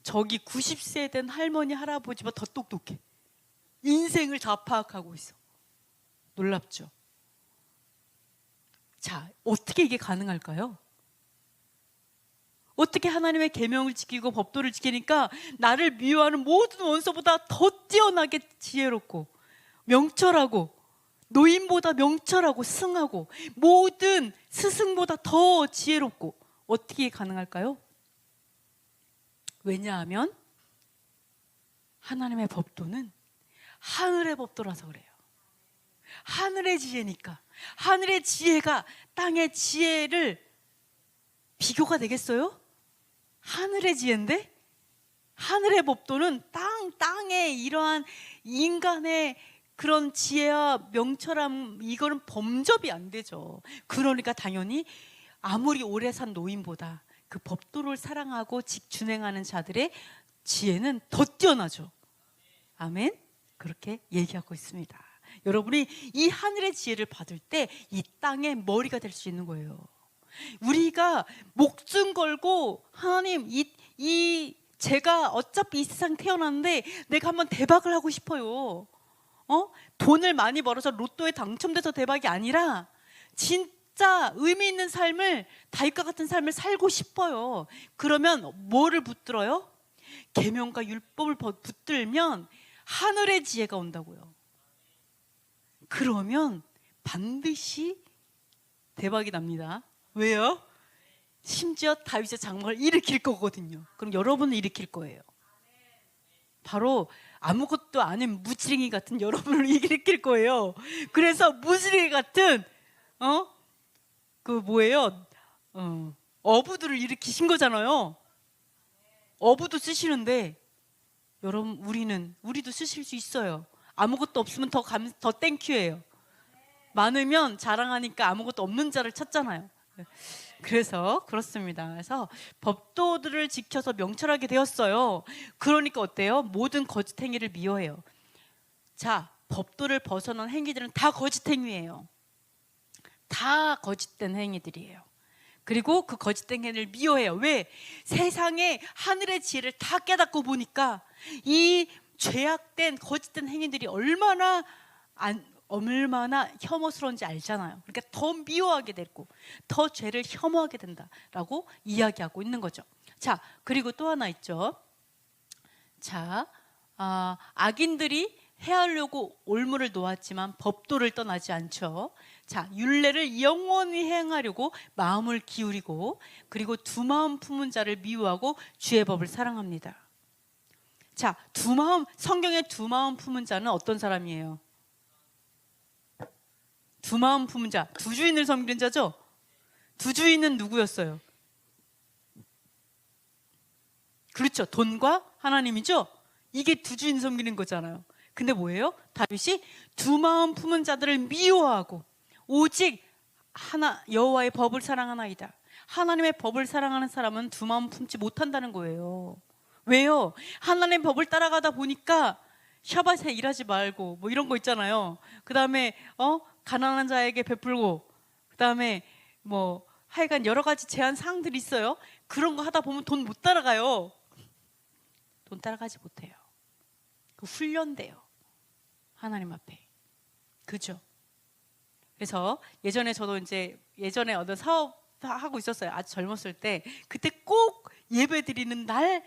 저기 90세 된 할머니 할아버지보다 더 똑똑해. 인생을 다 파악하고 있어. 놀랍죠? 자, 어떻게 이게 가능할까요? 어떻게 하나님의 계명을 지키고 법도를 지키니까 나를 미워하는 모든 원수보다 더 뛰어나게 지혜롭고 명철하고 노인보다 명철하고 승하고 모든 스승보다 더 지혜롭고 어떻게 가능할까요? 왜냐하면 하나님의 법도는 하늘의 법도라서 그래요. 하늘의 지혜니까. 하늘의 지혜가 땅의 지혜를 비교가 되겠어요? 하늘의 지혜인데 하늘의 법도는 땅에 이러한 인간의 그런 지혜와 명철함 이거는 범접이 안 되죠. 그러니까 당연히 아무리 오래 산 노인보다 그 법도를 사랑하고 준행하는 자들의 지혜는 더 뛰어나죠. 아멘. 그렇게 얘기하고 있습니다. 여러분이 이 하늘의 지혜를 받을 때 이 땅의 머리가 될 수 있는 거예요. 우리가 목숨 걸고 하나님 제가 어차피 이 세상 태어났는데 내가 한번 대박을 하고 싶어요. 돈을 많이 벌어서 로또에 당첨돼서 대박이 아니라 진짜 의미 있는 삶을 다윗과 같은 삶을 살고 싶어요. 그러면 뭐를 붙들어요? 계명과 율법을 붙들면 하늘의 지혜가 온다고요. 그러면 반드시 대박이 납니다. 왜요? 심지어 다윗의 장막을 일으킬 거거든요. 그럼 여러분을 일으킬 거예요. 바로 아무것도 아닌 무지랭이 같은 여러분을 일으킬 거예요. 그래서 무지랭이 같은 그 뭐예요? 어부들을 일으키신 거잖아요. 어부도 쓰시는데 여러분 우리도 쓰실 수 있어요. 아무것도 없으면 더 땡큐예요. 많으면 자랑하니까 아무것도 없는 자를 찾잖아요. 그래서 그렇습니다. 그래서 법도들을 지켜서 명철하게 되었어요. 그러니까 어때요? 모든 거짓 행위를 미워해요. 자, 법도를 벗어난 행위들은 다 거짓 행위예요. 다 거짓된 행위들이에요. 그리고 그 거짓된 행위를 미워해요. 왜? 세상에 하늘의 지혜를 다 깨닫고 보니까 이 죄악된 거짓된 행위들이 얼마나 혐오스러운지 알잖아요. 그러니까 더 미워하게 됐고 더 죄를 혐오하게 된다라고 이야기하고 있는 거죠. 자, 그리고 또 하나 있죠. 자, 악인들이 해하려고 올무를 놓았지만 법도를 떠나지 않죠. 자, 율례를 영원히 행하려고 마음을 기울이고 그리고 두 마음 품은 자를 미워하고 주의 법을 사랑합니다. 자, 성경의 두 마음 품은 자는 어떤 사람이에요? 두 마음 품은 자, 두 주인을 섬기는 자죠? 두 주인은 누구였어요? 그렇죠. 돈과 하나님이죠? 이게 두 주인 섬기는 거잖아요. 근데 뭐예요? 다윗이 두 마음 품은 자들을 미워하고 오직 하나 여호와의 법을 사랑하나이다. 하나님의 법을 사랑하는 사람은 두 마음 품지 못한다는 거예요. 왜요? 하나님의 법을 따라가다 보니까 샤밧에 일하지 말고 뭐 이런 거 있잖아요. 그 다음에 가난한 자에게 베풀고, 그 다음에 뭐 하여간 여러 가지 제한 사항들이 있어요. 그런 거 하다 보면 돈 못 따라가요. 돈 따라가지 못해요. 그 훈련돼요. 하나님 앞에. 그죠? 그래서 예전에 저도 이제 예전에 어떤 사업 하고 있었어요. 아주 젊었을 때. 그때 꼭 예배 드리는 날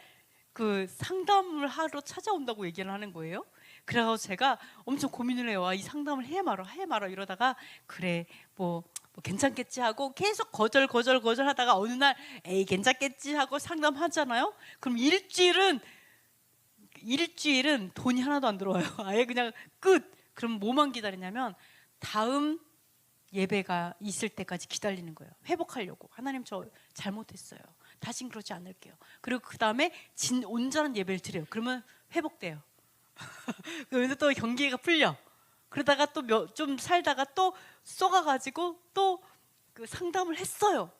그 상담을 하러 찾아온다고 얘기를 하는 거예요. 그래서 제가 엄청 고민을 해요. 이 상담을 해 말아 이러다가 그래 뭐 괜찮겠지 하고 계속 거절 하다가 어느 날 에이 괜찮겠지 하고 상담하잖아요. 그럼 일주일은 돈이 하나도 안 들어와요. 아예 그냥 끝. 그럼 뭐만 기다리냐면 다음 예배가 있을 때까지 기다리는 거예요. 회복하려고. 하나님 저 잘못했어요. 다신 그러지 않을게요. 그리고 그 다음에 온전한 예배를 드려요. 그러면 회복돼요. 그러면서 또 경기가 풀려. 그러다가 또 좀 살다가 또 쏘가가지고 또 그 상담을 했어요.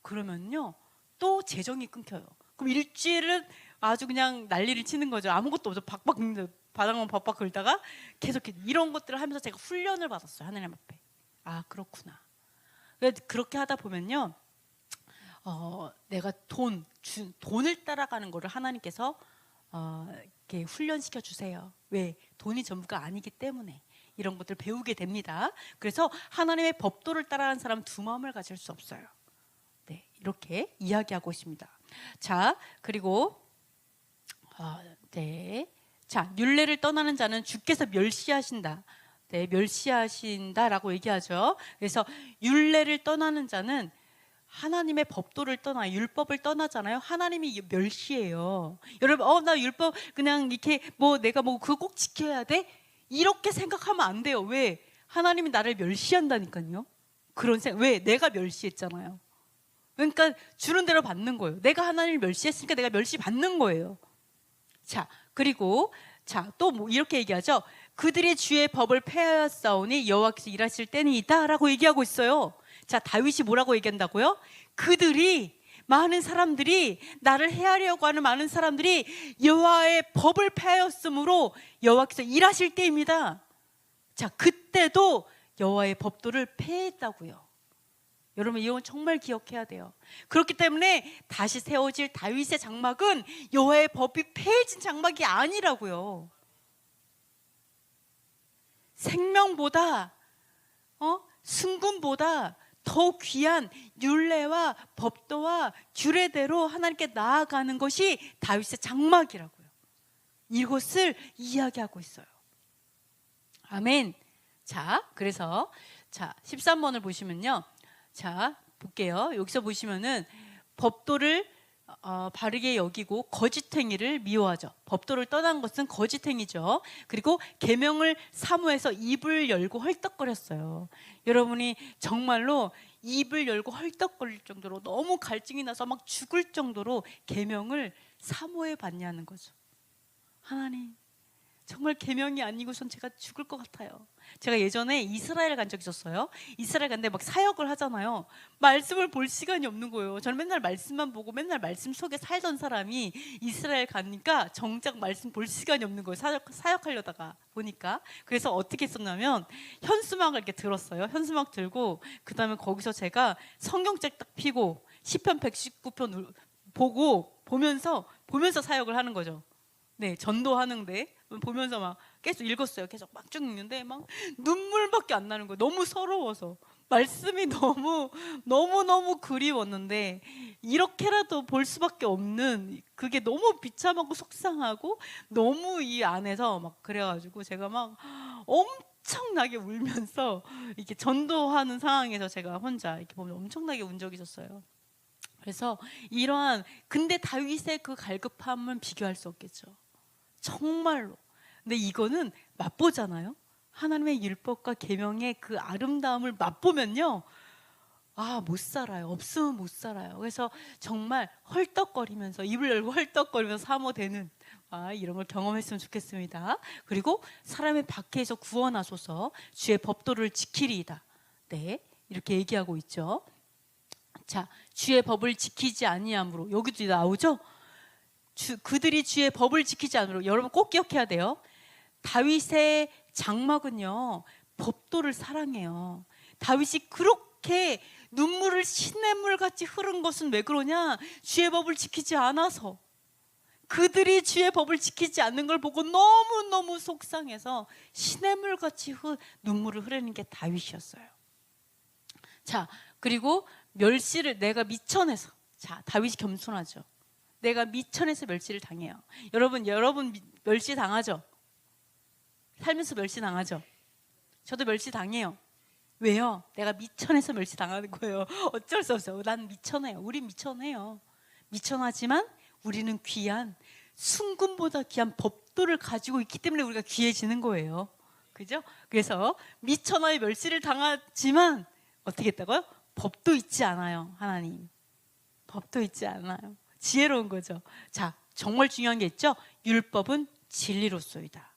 그러면요 또 재정이 끊겨요. 그럼 일주일은 아주 그냥 난리를 치는 거죠. 아무것도 없죠. 바닥만 박박 긁다가 계속 이런 것들을 하면서 제가 훈련을 받았어요. 하나님 앞에. 아 그렇구나. 그렇게 하다 보면요 내가 돈을 따라가는 거를 하나님께서 이렇게 훈련시켜 주세요. 왜? 돈이 전부가 아니기 때문에 이런 것들을 배우게 됩니다. 그래서 하나님의 법도를 따라가는 사람은 두 마음을 가질 수 없어요. 네, 이렇게 이야기하고 있습니다. 자, 그리고 네, 자 율례를 떠나는 자는 주께서 멸시하신다. 네, 멸시하신다라고 얘기하죠. 그래서 율례를 떠나는 자는 하나님의 법도를 떠나 율법을 떠나잖아요. 하나님이 멸시해요. 여러분, 나 율법 그냥 이렇게 내가 그거 꼭 지켜야 돼? 이렇게 생각하면 안 돼요. 왜? 하나님이 나를 멸시한다니까요. 그런 생각. 왜? 내가 멸시했잖아요. 그러니까 주는 대로 받는 거예요. 내가 하나님을 멸시했으니까 내가 멸시 받는 거예요. 자, 그리고 또 이렇게 얘기하죠. 그들이 주의 법을 폐하였사오니 여호와께서 일하실 때는 이다라고 얘기하고 있어요. 자, 다윗이 뭐라고 얘기한다고요? 그들이 많은 사람들이 나를 해하려고 하는 많은 사람들이 여호와의 법을 폐하였으므로 여호와께서 일하실 때입니다. 자, 그때도 여호와의 법도를 폐했다고요. 여러분 이건 정말 기억해야 돼요. 그렇기 때문에 다시 세워질 다윗의 장막은 여호와의 법이 폐해진 장막이 아니라고요. 생명보다 순금보다 더 귀한 율례와 법도와 규례대로 하나님께 나아가는 것이 다윗의 장막이라고요. 이것을 이야기하고 있어요. 아멘. 자, 그래서 13번을 보시면요. 자, 볼게요. 여기서 보시면은 법도를 바르게 여기고 거짓행위를 미워하죠. 법도를 떠난 것은 거짓행위죠. 그리고 계명을 사모해서 입을 열고 헐떡거렸어요. 여러분이 정말로 입을 열고 헐떡거릴 정도로 너무 갈증이 나서 막 죽을 정도로 계명을 사모해 봤냐는 거죠. 하나님 정말 계명이 아니고선 제가 죽을 것 같아요. 제가 예전에 이스라엘 간 적 있었어요. 이스라엘 갔는데 막 사역을 하잖아요. 말씀을 볼 시간이 없는 거예요. 저는 맨날 말씀만 보고 맨날 말씀 속에 살던 사람이 이스라엘 가니까 정작 말씀 볼 시간이 없는 거예요. 사역하려다가 보니까. 그래서 어떻게 했었냐면 현수막을 이렇게 들었어요. 현수막 들고 그 다음에 거기서 제가 성경책 딱 펴고 시편 119편 보면서 사역을 하는 거죠. 네, 전도하는데 보면서 막 계속 읽었어요. 계속 막 쭉 읽는데 막 눈물밖에 안 나는 거예요. 너무 서러워서 말씀이 너무 그리웠는데 이렇게라도 볼 수밖에 없는 그게 너무 비참하고 속상하고 너무 이 안에서 막 그래가지고 제가 막 엄청나게 울면서 이렇게 전도하는 상황에서 제가 혼자 이렇게 보면 엄청나게 운 적이 있었어요. 그래서 근데 다윗의 그 갈급함은 비교할 수 없겠죠. 정말로. 근데 이거는 맛보잖아요. 하나님의 율법과 계명의 그 아름다움을 맛보면요, 못 살아요. 없으면 못 살아요. 그래서 정말 헐떡거리면서 입을 열고 헐떡거리면서 사모되는 이런 걸 경험했으면 좋겠습니다. 그리고 사람의 박해에서 구원하소서 주의 법도를 지키리이다. 네, 이렇게 얘기하고 있죠. 자, 주의 법을 지키지 아니함으로, 여기도 나오죠. 그들이 주의 법을 지키지 않으므로. 여러분 꼭 기억해야 돼요. 다윗의 장막은요, 법도를 사랑해요. 다윗이 그렇게 눈물을 시냇물 같이 흐른 것은 왜 그러냐? 주의 법을 지키지 않아서. 그들이 주의 법을 지키지 않는 걸 보고 너무너무 속상해서 시냇물 같이 눈물을 흐르는 게 다윗이었어요. 자, 그리고 멸시를 내가 미천해서. 자, 다윗이 겸손하죠. 내가 미천해서 멸시를 당해요. 여러분 멸시 당하죠? 살면서 멸시 당하죠? 저도 멸시 당해요. 왜요? 내가 미천해서 멸시 당하는 거예요. 어쩔 수 없어요. 난 미천해요. 우린 미천해요. 미천하지만 우리는 귀한, 순금보다 귀한 법도를 가지고 있기 때문에 우리가 귀해지는 거예요. 그죠? 그래서 미천하에 멸시를 당하지만 어떻게 했다고요? 법도 있지 않아요. 하나님 법도 있지 않아요. 지혜로운 거죠. 자, 정말 중요한 게 있죠. 율법은 진리로소이다.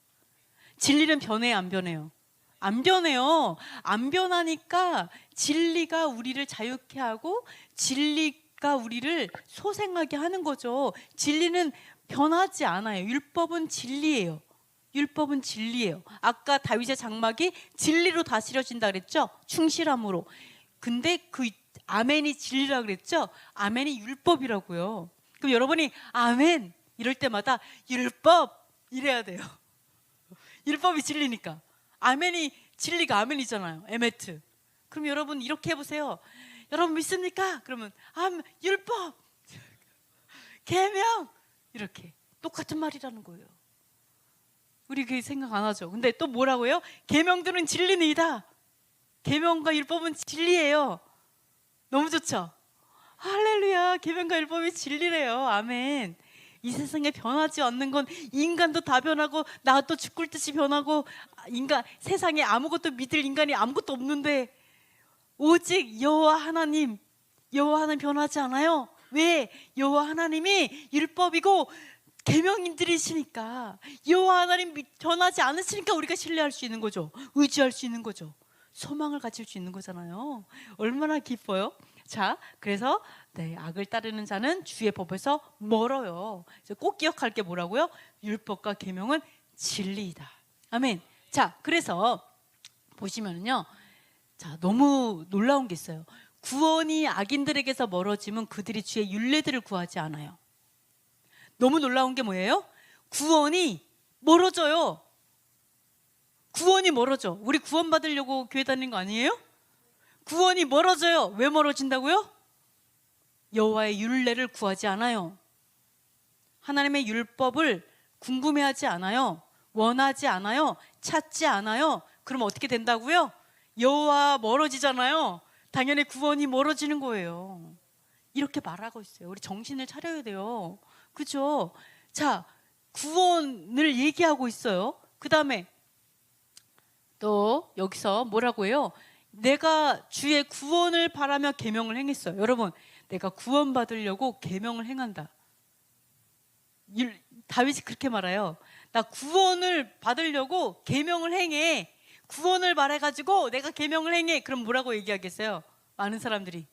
진리는 변해요, 안 변해요? 안 변해요. 안 변하니까 진리가 우리를 자유케 하고 진리가 우리를 소생하게 하는 거죠. 진리는 변하지 않아요. 율법은 진리예요. 율법은 진리예요. 아까 다윗의 장막이 진리로 다스려진다 그랬죠? 충실함으로. 근데 그 아멘이 진리라 그랬죠? 아멘이 율법이라고요. 그럼 여러분이 아멘 이럴 때마다 율법 이래야 돼요. 율법이 진리니까. 아멘이 진리가 아멘이잖아요. 에메트. 그럼 여러분 이렇게 해보세요. 여러분 믿습니까? 그러면 율법, 계명 이렇게 똑같은 말이라는 거예요. 우리 그 생각 안 하죠. 근데 또 뭐라고요? 계명들은 진리니이다. 계명과 율법은 진리예요. 너무 좋죠? 할렐루야. 계명과 율법이 진리래요. 아멘. 이 세상에 변하지 않는 건 인간도 다 변하고 나도 죽을 듯이 변하고 세상에 아무것도 믿을 인간이 아무것도 없는데 오직 여호와 하나님 변하지 않아요. 왜? 여호와 하나님이 율법이고 계명인들이시니까. 여호와 하나님 변하지 않으시니까 우리가 신뢰할 수 있는 거죠. 의지할 수 있는 거죠. 소망을 가질 수 있는 거잖아요. 얼마나 기뻐요. 자, 그래서 악을 따르는 자는 주의 법에서 멀어요. 그래서 꼭 기억할 게 뭐라고요? 율법과 계명은 진리이다. 아멘. 자, 그래서 보시면요, 자, 너무 놀라운 게 있어요. 구원이 악인들에게서 멀어지면 그들이 주의 율례들을 구하지 않아요. 너무 놀라운 게 뭐예요? 구원이 멀어져요. 구원이 멀어져. 우리 구원 받으려고 교회 다니는 거 아니에요? 구원이 멀어져요. 왜 멀어진다고요? 여호와의 율례를 구하지 않아요. 하나님의 율법을 궁금해하지 않아요. 원하지 않아요. 찾지 않아요. 그럼 어떻게 된다고요? 여호와 멀어지잖아요. 당연히 구원이 멀어지는 거예요. 이렇게 말하고 있어요. 우리 정신을 차려야 돼요. 그죠? 자, 구원을 얘기하고 있어요. 그 다음에 또 여기서 뭐라고 해요? 내가 주의 구원을 바라며 계명을 행했어요. 여러분, 내가 구원 받으려고 계명을 행한다. 다윗이 그렇게 말해요. 나 구원을 받으려고 계명을 행해. 구원을 말해가지고 내가 계명을 행해. 그럼 뭐라고 얘기하겠어요? 많은 사람들이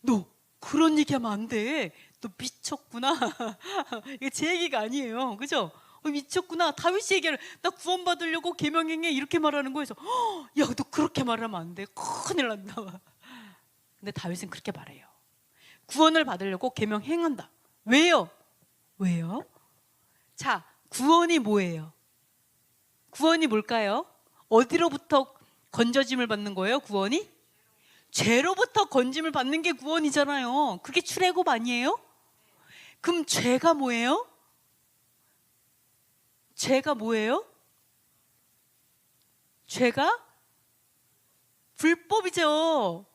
너 그런 얘기하면 안 돼. 너 미쳤구나. 이게 제 얘기가 아니에요. 그죠? 미쳤구나. 다윗이 얘기를 나 구원 받으려고 계명 행해 이렇게 말하는 거에서 야, 너 그렇게 말하면 안 돼. 큰일 난다. 근데 다윗은 그렇게 말해요. 구원을 받으려고 계명 행한다. 왜요? 왜요? 자, 구원이 뭐예요? 구원이 뭘까요? 어디로부터 건져짐을 받는 거예요? 구원이? 죄로부터 건짐을 받는 게 구원이잖아요. 그게 출애굽 아니에요? 그럼 죄가 뭐예요? 죄가 뭐예요? 죄가 불법이죠.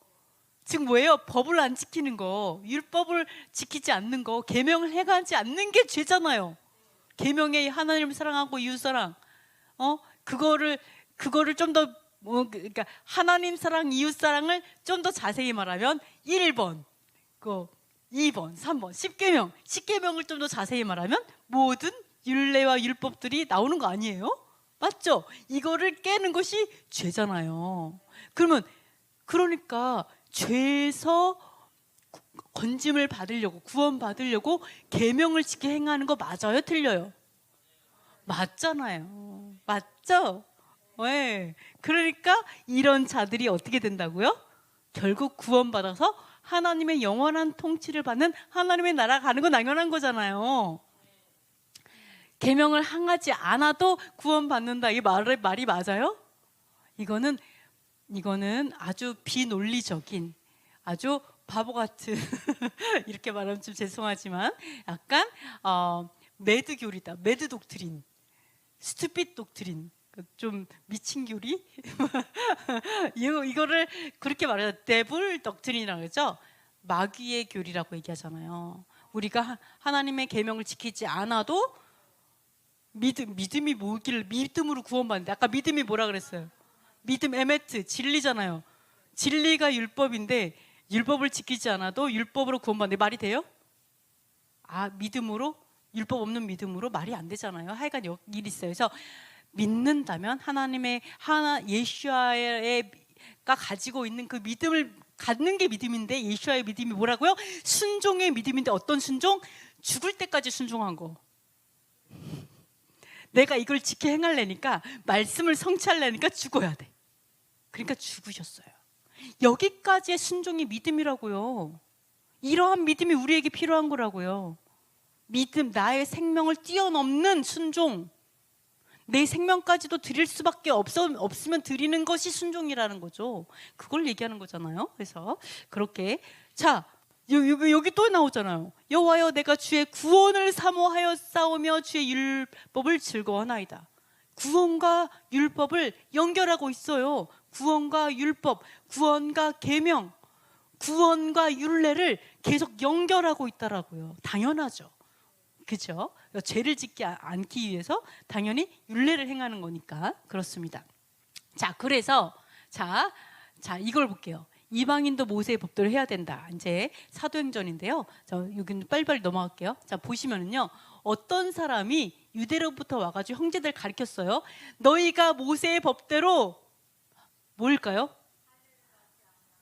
즉 뭐예요? 법을 안 지키는 거, 율법을 지키지 않는 거, 계명을 행하지 않는 게 죄잖아요. 계명에 하나님을 사랑하고 이웃 사랑, 그거를 좀 더 그러니까 하나님 사랑, 이웃 사랑을 좀 더 자세히 말하면 1번, 2번, 3번, 10계명. 10계명을 좀 더 자세히 말하면 모든 율례와 율법들이 나오는 거 아니에요? 맞죠? 이거를 깨는 것이 죄잖아요. 그러니까 죄에서 건짐을 받으려고, 구원 받으려고 계명을 지켜 행하는 거 맞아요? 틀려요? 맞잖아요. 맞죠? 네. 그러니까 이런 자들이 어떻게 된다고요? 결국 구원받아서 하나님의 영원한 통치를 받는 하나님의 나라 가는 건 당연한 거잖아요. 계명을 행하지 않아도 구원받는다. 이 말이 맞아요? 이거는 아주 비논리적인, 아주 바보 같은 이렇게 말하면 좀 죄송하지만 약간 매드 교리다. 매드 독트린, 스투핏 독트린, 좀 미친 교리. 이거를 그렇게 말해요. 데블 독트린이라고 그러죠. 마귀의 교리라고 얘기하잖아요. 우리가 하나님의 계명을 지키지 않아도 믿음이 뭐길래 믿음으로 구원받는데, 아까 믿음이 뭐라 그랬어요? 믿음 에메트, 진리잖아요. 진리가 율법인데 율법을 지키지 않아도 율법으로 구원받는데 말이 돼요? 믿음으로, 율법 없는 믿음으로 말이 안 되잖아요. 하여간 일이 있어요. 그래서 믿는다면 하나님의 예수아가 가지고 있는 그 믿음을 갖는 게 믿음인데, 예수아의 믿음이 뭐라고요? 순종의 믿음인데, 어떤 순종? 죽을 때까지 순종한 거. 내가 이걸 지켜 행하려니까, 말씀을 성취하려니까 죽어야 돼. 그러니까 죽으셨어요. 여기까지의 순종이 믿음이라고요. 이러한 믿음이 우리에게 필요한 거라고요. 믿음, 나의 생명을 뛰어넘는 순종. 내 생명까지도 드릴 수밖에 없으면 드리는 것이 순종이라는 거죠. 그걸 얘기하는 거잖아요. 그래서 그렇게, 자, 여기 또 나오잖아요. 여호와여, 내가 주의 구원을 사모하여 싸우며 주의 율법을 즐거워하나이다. 구원과 율법을 연결하고 있어요. 구원과 율법, 구원과 계명, 구원과 율례를 계속 연결하고 있다라고요. 당연하죠. 그죠? 죄를 짓지 않기 위해서 당연히 율례를 행하는 거니까 그렇습니다. 자, 그래서 자 이걸 볼게요. 이방인도 모세의 법대로 해야 된다. 이제 사도행전인데요. 여기는 빨리빨리 넘어갈게요. 자, 보시면은요, 어떤 사람이 유대로부터 와가지고 형제들 가르쳤어요. 너희가 모세의 법대로 뭘까요?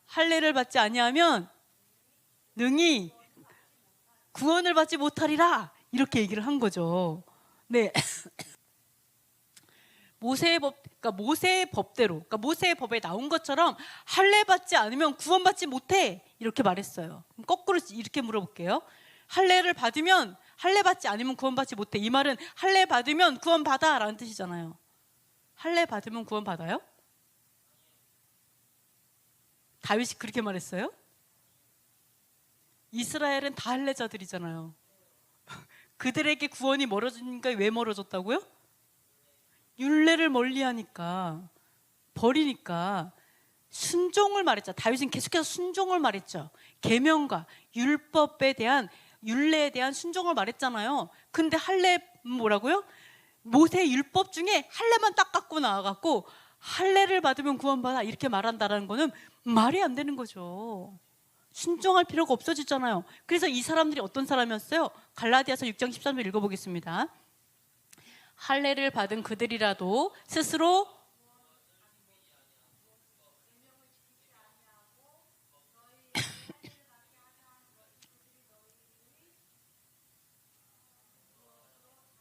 할례를 받지 아니하면 능히 구원을 받지 못하리라. 이렇게 얘기를 한 거죠. 네. 모세의 법대로, 그러니까 모세의 법에 나온 것처럼 할례 받지 않으면 구원받지 못해. 이렇게 말했어요. 거꾸로 이렇게 물어볼게요. 할례를 받으면, 할례 받지 않으면 구원받지 못해. 이 말은 할례 받으면 구원받아 라는 뜻이잖아요. 할례 받으면 구원받아요? 다윗이 그렇게 말했어요? 이스라엘은 다 할례자들이잖아요. 그들에게 구원이 멀어지니까 왜 멀어졌다고요? 율례를 멀리하니까, 버리니까. 순종을 말했죠. 다윗은 계속해서 순종을 말했죠. 계명과 율법에 대한, 율례에 대한 순종을 말했잖아요. 근데 할례 뭐라고요? 모세 율법 중에 할례만 딱 갖고 나와갖고 할례를 받으면 구원받아 이렇게 말한다라는 거는 말이 안 되는 거죠. 순종할 필요가 없어지잖아요. 그래서 이 사람들이 어떤 사람이었어요? 갈라디아서 6장 13절 읽어보겠습니다. 할례를 받은 그들이라도 스스로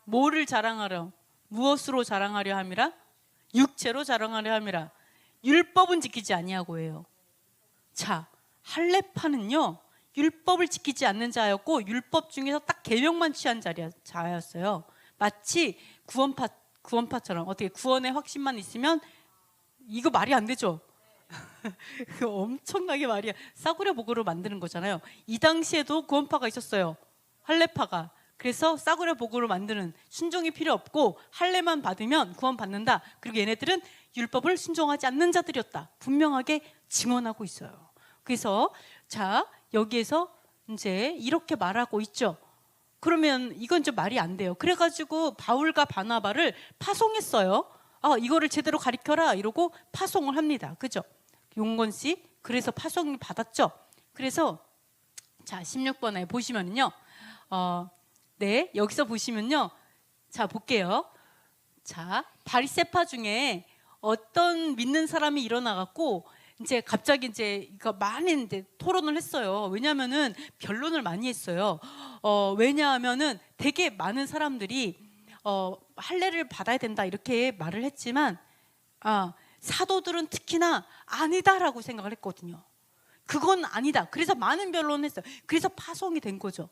뭐를 자랑하려? 무엇으로 자랑하려 함이라? 육체로 자랑하려 함이라. 율법은 지키지 아니하고 해요. 자, 할례파는요, 율법을 지키지 않는 자였고 율법 중에서 딱 계명만 취한 자였어요. 마치 구원파처럼. 어떻게 구원의 확신만 있으면, 이거 말이 안 되죠. 엄청나게 말이 싸구려 복으로 만드는 거잖아요. 이 당시에도 구원파가 있었어요. 할례파가. 그래서 싸구려 복으로 만드는, 순종이 필요 없고 할례만 받으면 구원받는다. 그리고 얘네들은 율법을 순종하지 않는 자들이었다. 분명하게 증언하고 있어요. 그래서 자, 여기에서 이제 이렇게 말하고 있죠. 그러면 이건 좀 말이 안 돼요. 그래가지고 바울과 바나바를 파송했어요. 이거를 제대로 가르쳐라 이러고 파송을 합니다. 그죠? 용건 씨, 그래서 파송을 받았죠. 그래서 자, 16번에 보시면요. 네, 여기서 보시면요. 자, 볼게요. 자, 바리새파 중에 어떤 믿는 사람이 일어나갖고 이제 갑자기 이제 이거 많이 이제 토론을 했어요. 왜냐하면은 변론을 많이 했어요. 왜냐하면은 되게 많은 사람들이 할례를 받아야 된다 이렇게 말을 했지만 사도들은 특히나 아니다라고 생각을 했거든요. 그건 아니다. 그래서 많은 변론을 했어요. 그래서 파송이 된 거죠.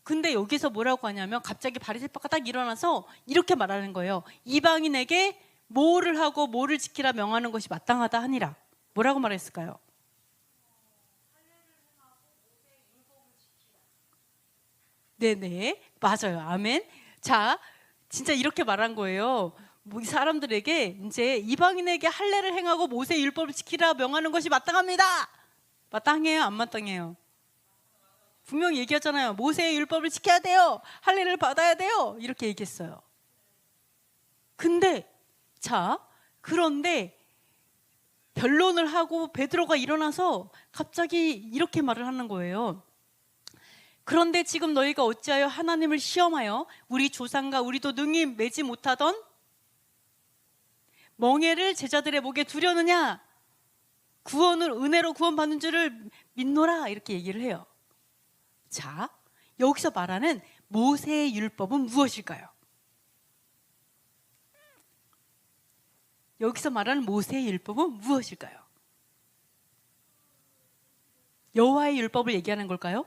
근데 여기서 뭐라고 하냐면 갑자기 바리새파가 딱 일어나서 이렇게 말하는 거예요. 이방인에게 뭐를 하고 뭐를 지키라 명하는 것이 마땅하다 하니라. 뭐라고 말했을까요? 네네, 맞아요. 아멘. 자, 진짜 이렇게 말한 거예요. 이 사람들에게 이제 이방인에게 할례를 행하고 모세 율법을 지키라 명하는 것이 마땅합니다. 마땅해요, 안 마땅해요? 분명히 얘기하잖아요. 모세의 율법을 지켜야 돼요. 할례를 받아야 돼요. 이렇게 얘기했어요. 근데 그런데 변론을 하고 베드로가 일어나서 갑자기 이렇게 말을 하는 거예요. 그런데 지금 너희가 어찌하여 하나님을 시험하여 우리 조상과 우리도 능히 매지 못하던 멍에를 제자들의 목에 두려느냐? 구원을 은혜로 구원받는 줄을 믿노라. 이렇게 얘기를 해요. 자, 여기서 말하는 모세의 율법은 무엇일까요? 여기서 말하는 모세의 율법은 무엇일까요? 여호와의 율법을 얘기하는 걸까요?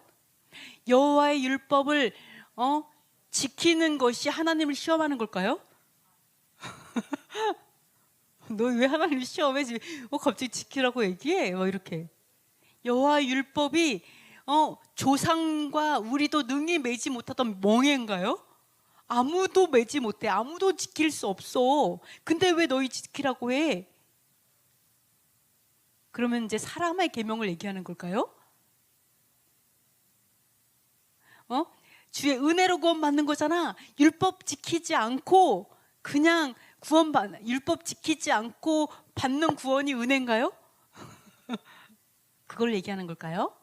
여호와의 율법을 지키는 것이 하나님을 시험하는 걸까요? 너 왜 하나님을 시험해? 갑자기 지키라고 얘기해? 이렇게. 여호와의 율법이 조상과 우리도 능히 매지 못하던 멍에인가요? 아무도 매지 못해. 아무도 지킬 수 없어. 근데 왜 너희 지키라고 해? 그러면 이제 사람의 계명을 얘기하는 걸까요? 주의 은혜로 구원받는 거잖아. 율법 지키지 않고 그냥 율법 지키지 않고 받는 구원이 은혜인가요? 그걸 얘기하는 걸까요?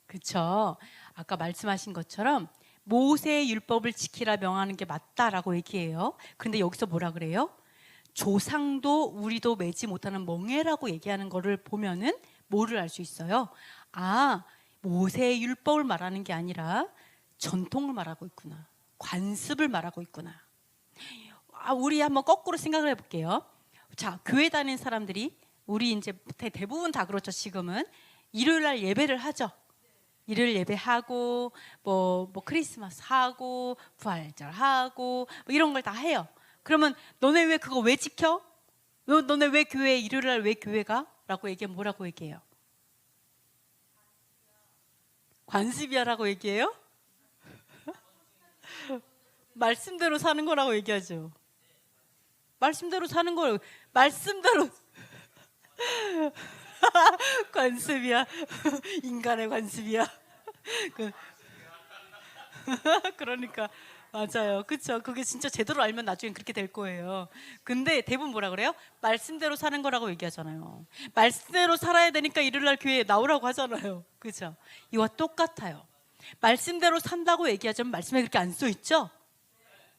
그렇죠. 아까 말씀하신 것처럼 모세의 율법을 지키라 명하는 게 맞다라고 얘기해요. 그런데 여기서 뭐라 그래요? 조상도 우리도 매지 못하는 멍에라고 얘기하는 거를 보면은 뭐를 알 수 있어요? 모세의 율법을 말하는 게 아니라 전통을 말하고 있구나. 관습을 말하고 있구나. 우리 한번 거꾸로 생각을 해볼게요. 자, 교회 다니는 사람들이 우리 이제 대부분 다 그렇죠. 지금은 일요일 날 예배를 하죠. 일요일 예배하고 뭐 크리스마스 하고 부활절 하고 이런 걸 다 해요. 그러면 너네 왜 그거 왜 지켜? 너네 왜 교회 일요일 날 왜 교회 가? 라고 얘기하면 뭐라고 얘기해요? 관습이야라고 얘기해요? 말씀대로 사는 거라고 얘기하죠. 말씀대로 사는 걸 말씀대로 관습이야. 인간의 관습이야. 그러니까 맞아요. 그렇죠. 그게 진짜 제대로 알면 나중에 그렇게 될 거예요. 근데 대부분 뭐라 그래요? 말씀대로 사는 거라고 얘기하잖아요. 말씀대로 살아야 되니까 일요일날 교회에 나오라고 하잖아요. 그렇죠? 이와 똑같아요. 말씀대로 산다고 얘기하자면 말씀에 그렇게 안 써 있죠?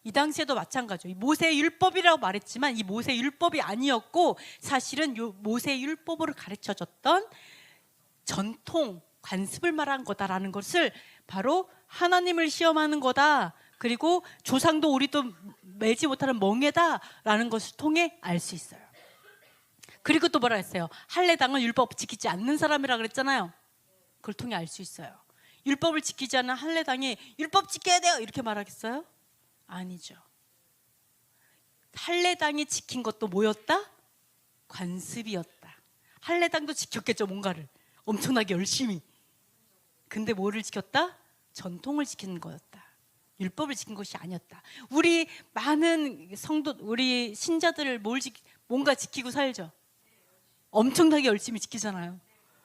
이 당시에도 마찬가지죠. 모세의 율법이라고 말했지만 이 모세의 율법이 아니었고 사실은 모세의 율법으로 가르쳐졌던 전통, 관습을 말한 거다라는 것을 바로 하나님을 시험하는 거다. 그리고 조상도 우리도 매지 못하는 멍에다라는 것을 통해 알 수 있어요. 그리고 또 뭐라 했어요? 할례당은 율법 지키지 않는 사람이라 그랬잖아요. 그걸 통해 알 수 있어요. 율법을 지키지 않는 할례당이 율법 지켜야 돼요 이렇게 말하겠어요? 아니죠. 할례당이 지킨 것도 뭐였다? 관습이었다. 할례당도 지켰겠죠, 뭔가를 엄청나게 열심히. 근데 뭐를 지켰다? 전통을 지키는 거였다. 율법을 지킨 것이 아니었다. 우리 많은 우리 신자들을 뭔가 지키고 살죠. 엄청나게 열심히 지키잖아요.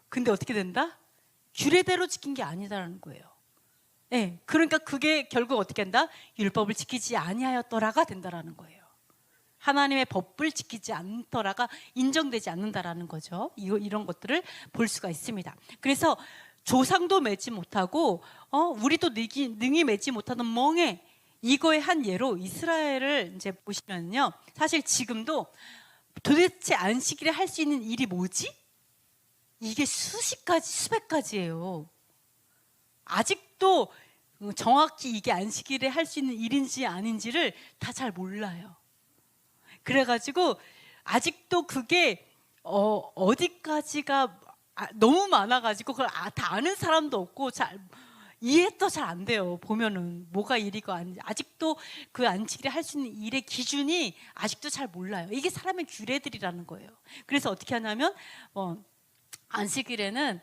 근데 어떻게 된다? 규례대로 지킨 게 아니다라는 거예요. 네, 그러니까 그게 결국 어떻게 한다? 율법을 지키지 아니하였더라가 된다라는 거예요. 하나님의 법을 지키지 않더라가 인정되지 않는다라는 거죠. 이런 것들을 볼 수가 있습니다. 그래서 조상도 맺지 못하고 우리도 능히 맺지 못하는 멍에, 이거의 한 예로 이스라엘을 이제 보시면요, 사실 지금도 도대체 안식일에 할 수 있는 일이 뭐지? 이게 수십 가지, 수백 가지예요. 아직도 정확히 이게 안식일에 할 수 있는 일인지 아닌지를 다 잘 몰라요. 그래가지고 아직도 그게 어디까지가 너무 많아가지고 그걸 다 아는 사람도 없고 이해도 잘 안 돼요. 보면은 뭐가 일이고 아닌지, 아직도 그 안식일에 할 수 있는 일의 기준이 아직도 잘 몰라요. 이게 사람의 규례들이라는 거예요. 그래서 어떻게 하냐면 안식일에는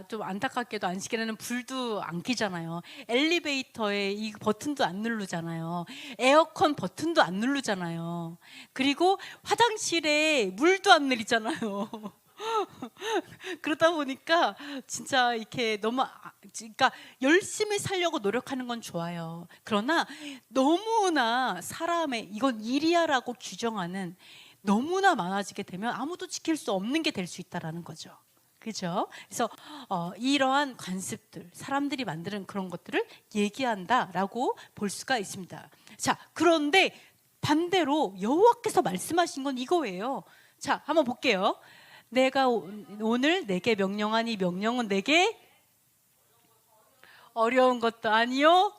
좀 안타깝게도 안식일에는 불도 안 켜잖아요. 엘리베이터에 이 버튼도 안 누르잖아요. 에어컨 버튼도 안 누르잖아요. 그리고 화장실에 물도 안 내리잖아요. 그러다 보니까 진짜 이렇게 너무 그러니까 열심히 살려고 노력하는 건 좋아요. 그러나 너무나 사람의 이건 일이야라고 규정하는 너무나 많아지게 되면 아무도 지킬 수 없는 게 될 수 있다라는 거죠. 그죠? 그래서 이러한 관습들, 사람들이 만드는 그런 것들을 얘기한다라고 볼 수가 있습니다. 자, 그런데 반대로 여호와께서 말씀하신 건 이거예요. 자, 한번 볼게요. 내가 오늘 내게 명령한 이 명령은 내게 어려운 것도 아니요,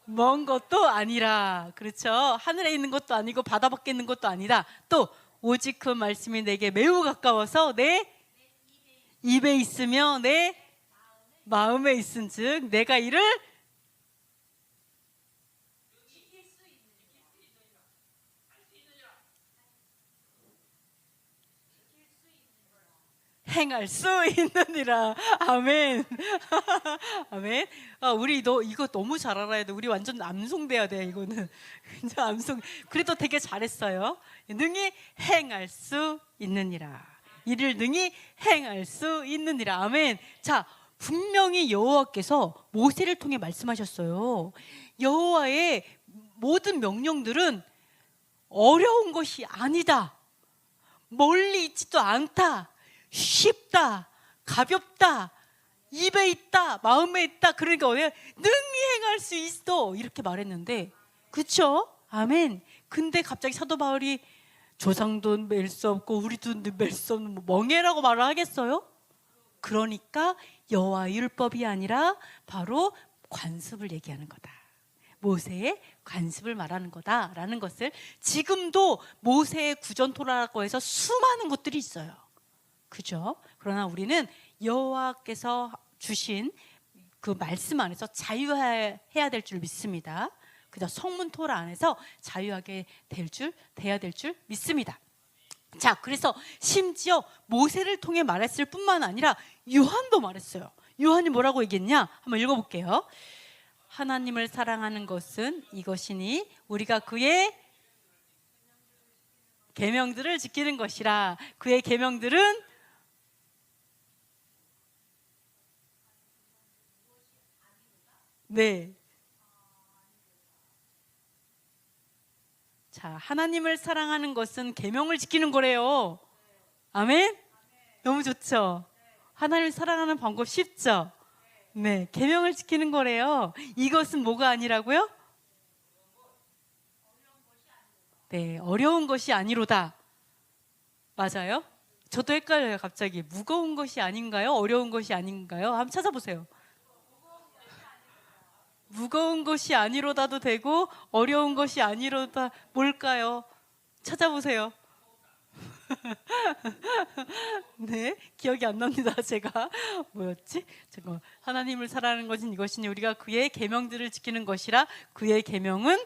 먼 것도 아니라. 그렇죠? 하늘에 있는 것도 아니고 바다 밖에 있는 것도 아니다. 또 오직 그 말씀이 내게 매우 가까워서 내 입에 있으며 내 마음에 있은즉 내가 이를 행할 수 있느니라. 아멘. 아멘. 우리 이거 너무 잘 알아야 돼. 우리 완전 암송돼야 돼. 이거는 진짜 암송. 그래도 되게 잘했어요. 능히 행할 수 있느니라. 이를 능히 행할 수 있느니라. 아멘. 자, 분명히 여호와께서 모세를 통해 말씀하셨어요. 여호와의 모든 명령들은 어려운 것이 아니다, 멀리 있지도 않다, 쉽다, 가볍다, 입에 있다, 마음에 있다. 그러니까 능히 행할 수 있어, 이렇게 말했는데, 그렇죠? 아멘. 근데 갑자기 사도 바울이 조상도 맬 수 없고 우리도 맬 수 없는 멍해라고 말을 하겠어요? 그러니까 여호와 율법이 아니라 바로 관습을 얘기하는 거다. 모세의 관습을 말하는 거다라는 것을, 지금도 모세의 구전토라라고 해서 수많은 것들이 있어요. 그죠? 그러나 우리는 여호와께서 주신 그 말씀 안에서 자유해야 될 줄 믿습니다. 그죠? 성문 토라 안에서 자유하게 돼야 될 줄 믿습니다. 자, 그래서 심지어 모세를 통해 말했을 뿐만 아니라 요한도 말했어요. 요한이 뭐라고 얘기했냐? 한번 읽어볼게요. 하나님을 사랑하는 것은 이것이니 우리가 그의 계명들을 지키는 것이라. 그의 계명들은 네. 자, 하나님을 사랑하는 것은 계명을 지키는 거래요. 아멘? 너무 좋죠? 하나님을 사랑하는 방법 쉽죠? 네, 계명을 지키는 거래요. 이것은 뭐가 아니라고요? 네, 어려운 것이 아니로다. 맞아요? 저도 헷갈려요, 갑자기. 무거운 것이 아닌가요? 어려운 것이 아닌가요? 한번 찾아보세요. 무거운 것이 아니로다도 되고 어려운 것이 아니로다, 뭘까요? 찾아보세요. 네, 기억이 안 납니다. 제가 뭐였지? 제가 하나님을 사랑하는 것은 이것이니 우리가 그의 계명들을 지키는 것이라. 그의 계명은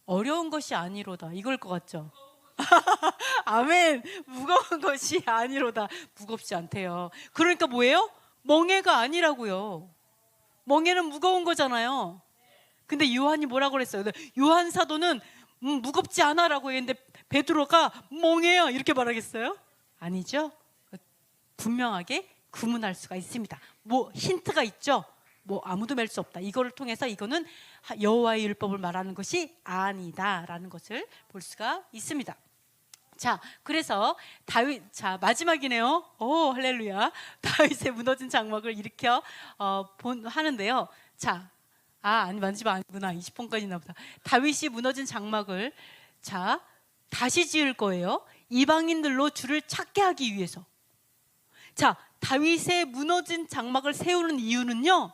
어려운 것이 아니로다, 이걸 것 같죠? 아멘. 무거운 것이 아니로다. 무겁지 않대요. 그러니까 뭐예요? 멍해가 아니라고요. 멍해는 무거운 거잖아요. 근데 요한이 뭐라고 그랬어요? 요한 사도는 무겁지 않아라고 했는데 베드로가 멍해요 이렇게 말하겠어요? 아니죠. 분명하게 구분할 수가 있습니다. 뭐 힌트가 있죠. 뭐 아무도 맬 수 없다. 이거를 통해서 이거는 여호와의 율법을 말하는 것이 아니다라는 것을 볼 수가 있습니다. 자, 그래서 다윗, 자 마지막이네요. 오, 할렐루야. 다윗의 무너진 장막을 일으켜 하는데요. 자, 아니 마지막 아니구나. 20번까지나 보다. 다윗이 무너진 장막을 자 다시 지을 거예요. 이방인들로 주를 찾게 하기 위해서. 자, 다윗의 무너진 장막을 세우는 이유는요,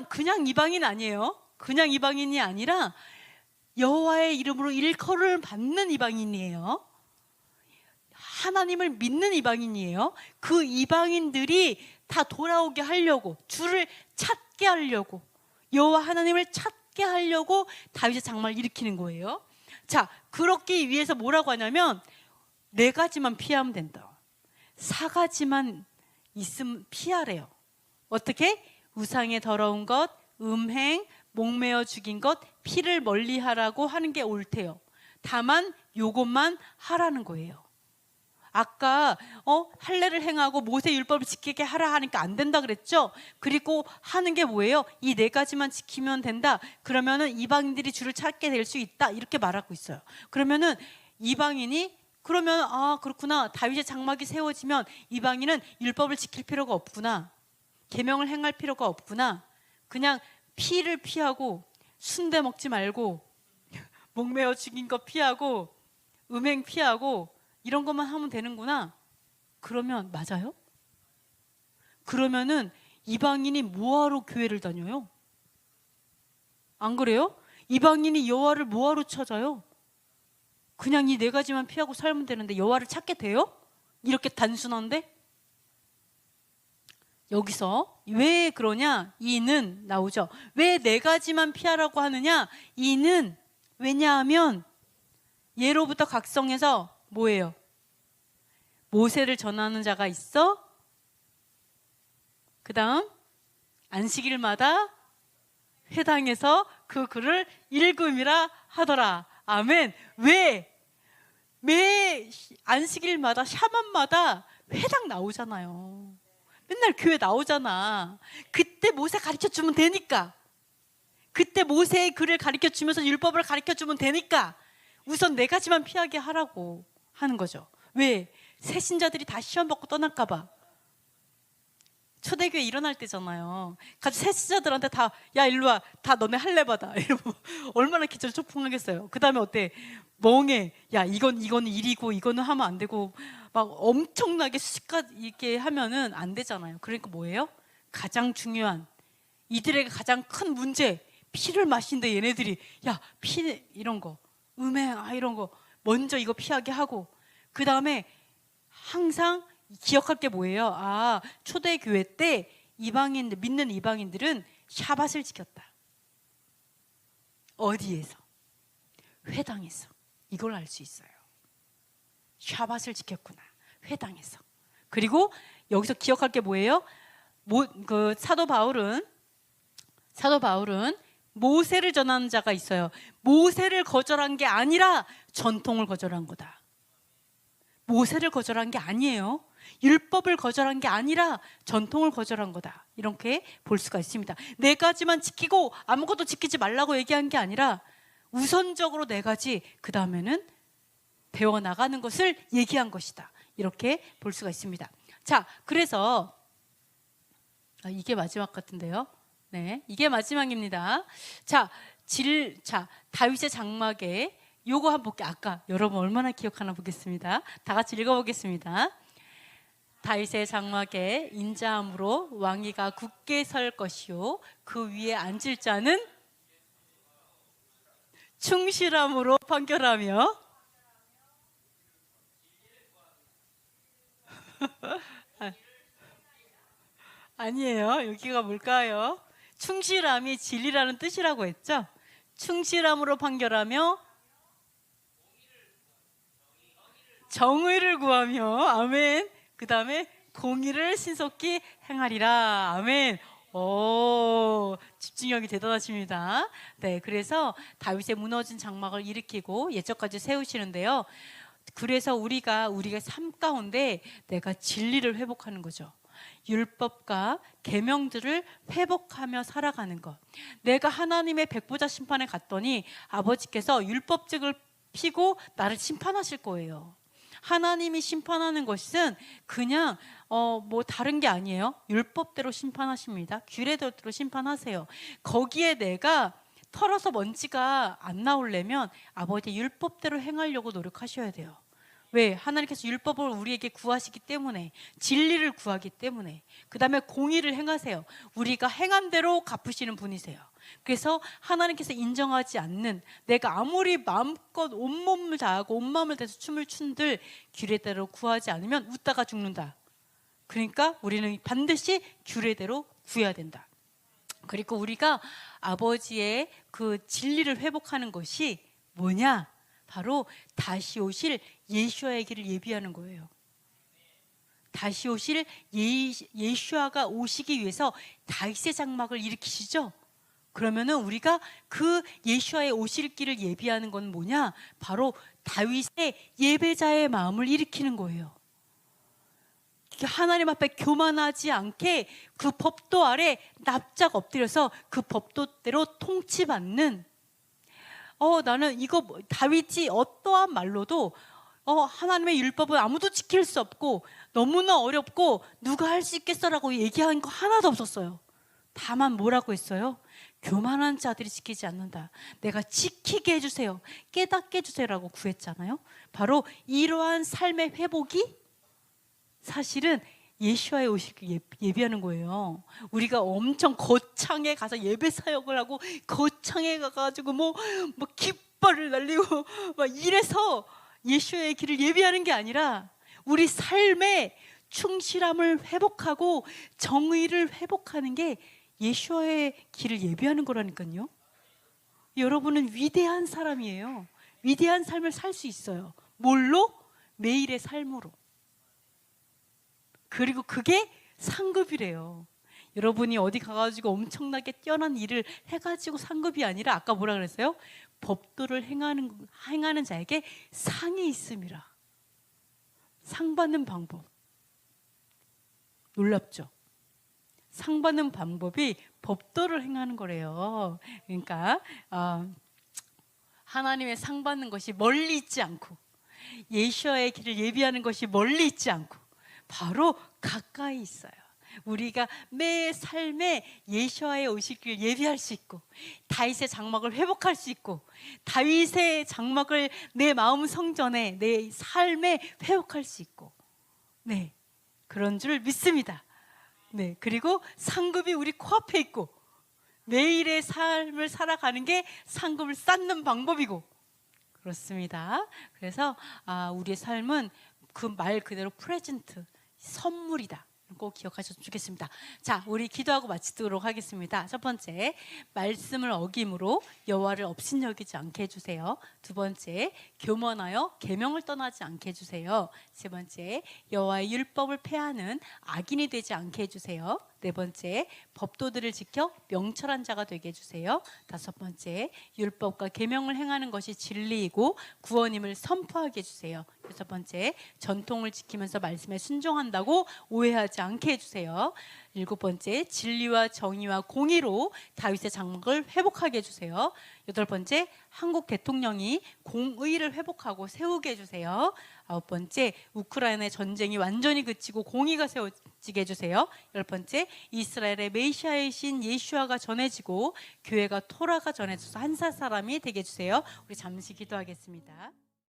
그냥 이방인 아니에요. 그냥 이방인이 아니라 여호와의 이름으로 일컬을 받는 이방인이에요. 하나님을 믿는 이방인이에요. 그 이방인들이 다 돌아오게 하려고, 주를 찾게 하려고, 여호와 하나님을 찾게 하려고 다윗의 장막을 일으키는 거예요. 자, 그렇기 위해서 뭐라고 하냐면 4가지만 피하면 된다. 4가지만 있으면 피하래요. 어떻게? 우상의 더러운 것, 음행, 목매어 죽인 것, 피를 멀리하라고 하는 게 옳대요. 다만 요것만 하라는 거예요. 아까 할례를 행하고 모세 율법을 지키게 하라 하니까 안 된다 그랬죠. 그리고 하는 게 뭐예요? 이 4가지만 지키면 된다. 그러면은 이방인들이 주를 찾게 될 수 있다. 이렇게 말하고 있어요. 그러면은 이방인이 그러면 그렇구나. 다윗의 장막이 세워지면 이방인은 율법을 지킬 필요가 없구나. 계명을 행할 필요가 없구나. 그냥 피를 피하고 순대 먹지 말고 목매어 죽인 거 피하고 음행 피하고 이런 것만 하면 되는구나. 그러면 맞아요? 그러면은 이방인이 뭐하러 교회를 다녀요? 안 그래요? 이방인이 여호와를 뭐하러 찾아요? 그냥 이 4가지만 피하고 살면 되는데 여호와를 찾게 돼요? 이렇게 단순한데? 여기서 왜 그러냐? 이는 나오죠. 왜 4가지만 피하라고 하느냐? 이는 왜냐하면 예로부터 각성해서 뭐예요? 모세를 전하는 자가 있어. 그 다음 안식일마다 회당에서 그 글을 읽음이라 하더라. 아멘. 왜? 매 안식일마다 샤만마다 회당 나오잖아요. 맨날 교회 나오잖아. 그때 모세 가르쳐주면 되니까. 그때 모세의 글을 가르쳐주면서 율법을 가르쳐주면 되니까 우선 4가지만 피하게 하라고 하는 거죠. 왜? 새신자들이 다 시험 받고 떠날까 봐. 초대교회 일어날 때잖아요. 가서 새신자들한테 다 야 일로 와. 다 너네 할례 받아. 이러고 얼마나 기절초풍하겠어요. 그 다음에 어때? 멍해. 야 이건 일이고 이거는 하면 안 되고 막 엄청나게 수식가 있게 하면은 안 되잖아요. 그러니까 뭐예요? 가장 중요한 이들에게 가장 큰 문제, 피를 마신데 얘네들이 야 피 이런 거 음행 이런 거 먼저 이거 피하게 하고 그 다음에 항상 기억할 게 뭐예요? 초대교회 때 이방인들 믿는 이방인들은 샤밧을 지켰다. 어디에서? 회당에서. 이걸 알 수 있어요. 샤밧을 지켰구나. 회당에서. 그리고 여기서 기억할 게 뭐예요? 사도 바울은 모세를 전하는 자가 있어요. 모세를 거절한 게 아니라 전통을 거절한 거다. 모세를 거절한 게 아니에요. 율법을 거절한 게 아니라 전통을 거절한 거다. 이렇게 볼 수가 있습니다. 4가지만 지키고 아무것도 지키지 말라고 얘기한 게 아니라 우선적으로 4가지, 그 다음에는 배워나가는 것을 얘기한 것이다. 이렇게 볼 수가 있습니다. 자, 그래서 이게 마지막 같은데요. 네, 이게 마지막입니다. 자, 다윗의 장막에 요거 한번 볼게요. 아까 여러분 얼마나 기억하나 보겠습니다. 다 같이 읽어보겠습니다. 다윗의 장막에 인자함으로 왕위가 굳게 설 것이요 그 위에 앉을 자는 충실함으로 판결하며 아니에요. 여기가 뭘까요? 충실함이 진리라는 뜻이라고 했죠. 충실함으로 판결하며 정의를 구하며 아멘. 그 다음에 공의를 신속히 행하리라. 아멘. 오, 집중력이 대단하십니다. 네, 그래서 다윗의 무너진 장막을 일으키고 예적까지 세우시는데요. 그래서 우리가 삶 가운데 내가 진리를 회복하는 거죠. 율법과 계명들을 회복하며 살아가는 것. 내가 하나님의 백보자 심판에 갔더니 아버지께서 율법책을 피고 나를 심판하실 거예요. 하나님이 심판하는 것은 그냥 뭐 다른 게 아니에요. 율법대로 심판하십니다. 규례대로 심판하세요. 거기에 내가 털어서 먼지가 안 나오려면 아버지 율법대로 행하려고 노력하셔야 돼요. 왜? 하나님께서 율법을 우리에게 구하시기 때문에, 진리를 구하기 때문에, 그 다음에 공의를 행하세요. 우리가 행한 대로 갚으시는 분이세요. 그래서 하나님께서 인정하지 않는, 내가 아무리 마음껏 온몸을 다하고 온 마음을 다해서 춤을 춘들 규례대로 구하지 않으면 웃다가 죽는다. 그러니까 우리는 반드시 규례대로 구해야 된다. 그리고 우리가 아버지의 그 진리를 회복하는 것이 뭐냐? 바로 다시 오실 예수와의 길을 예비하는 거예요. 다시 오실 예수아가 오시기 위해서 다윗의 장막을 일으키시죠. 그러면은 우리가 그 예수아의 오실 길을 예비하는 건 뭐냐? 바로 다윗의 예배자의 마음을 일으키는 거예요. 하나님 앞에 교만하지 않게 그 법도 아래 납작 엎드려서 그 법도대로 통치받는, 나는 이거 다윗이 어떠한 말로도 하나님의 율법은 아무도 지킬 수 없고 너무나 어렵고 누가 할 수 있겠어라고 얘기한 거 하나도 없었어요. 다만 뭐라고 했어요? 교만한 자들이 지키지 않는다. 내가 지키게 해주세요. 깨닫게 해주세요라고 구했잖아요. 바로 이러한 삶의 회복이 사실은 예수와의 오시기 예비하는 거예요. 우리가 엄청 거창에 가서 예배 사역을 하고 거창에 가가지고 뭐 깃발을 날리고 막 이래서 예수의 길을 예비하는 게 아니라 우리 삶의 충실함을 회복하고 정의를 회복하는 게 예수의 길을 예비하는 거라니까요. 여러분은 위대한 사람이에요. 위대한 삶을 살 수 있어요. 뭘로? 매일의 삶으로. 그리고 그게 상급이래요. 여러분이 어디 가가지고 엄청나게 뛰어난 일을 해가지고 상급이 아니라 아까 뭐라 그랬어요? 법도를 행하는 자에게 상이 있음이라. 상 받는 방법. 놀랍죠? 상 받는 방법이 법도를 행하는 거래요. 그러니까 하나님의 상 받는 것이 멀리 있지 않고, 예수와의 길을 예비하는 것이 멀리 있지 않고 바로 가까이 있어요. 우리가 매 삶에 예수와의 오실 길을 예비할 수 있고, 다윗의 장막을 회복할 수 있고, 다윗의 장막을 내 마음 성전에, 내 삶에 회복할 수 있고, 네, 그런 줄 믿습니다. 네, 그리고 상급이 우리 코앞에 있고, 매일의 삶을 살아가는 게 상급을 쌓는 방법이고, 그렇습니다. 그래서 우리의 삶은 그 말 그대로 프레젠트, 선물이다. 꼭 기억하셨으면 좋겠습니다. 자, 우리 기도하고 마치도록 하겠습니다. 첫 번째, 말씀을 어김으로 여호와를 업신여기지 않게 해주세요. 두 번째, 교만하여 계명을 떠나지 않게 해주세요. 세 번째, 여호와의 율법을 폐하는 악인이 되지 않게 해주세요. 네 번째, 법도들을 지켜 명철한 자가 되게 해주세요. 다섯 번째, 율법과 계명을 행하는 것이 진리이고 구원임을 선포하게 해주세요. 여섯 번째, 전통을 지키면서 말씀에 순종한다고 오해하지 않게 해주세요. 일곱 번째, 진리와 정의와 공의로 다윗의 장막을 회복하게 해주세요. 여덟 번째, 한국 대통령이 공의를 회복하고 세우게 해주세요. 아홉 번째, 우크라이나의 전쟁이 완전히 그치고 공의가 세워지게 해주세요. 열 번째, 이스라엘의 메시아의 신 예수아가 전해지고 교회가 토라가 전해져서 한 사람이 되게 해주세요. 우리 잠시 기도하겠습니다.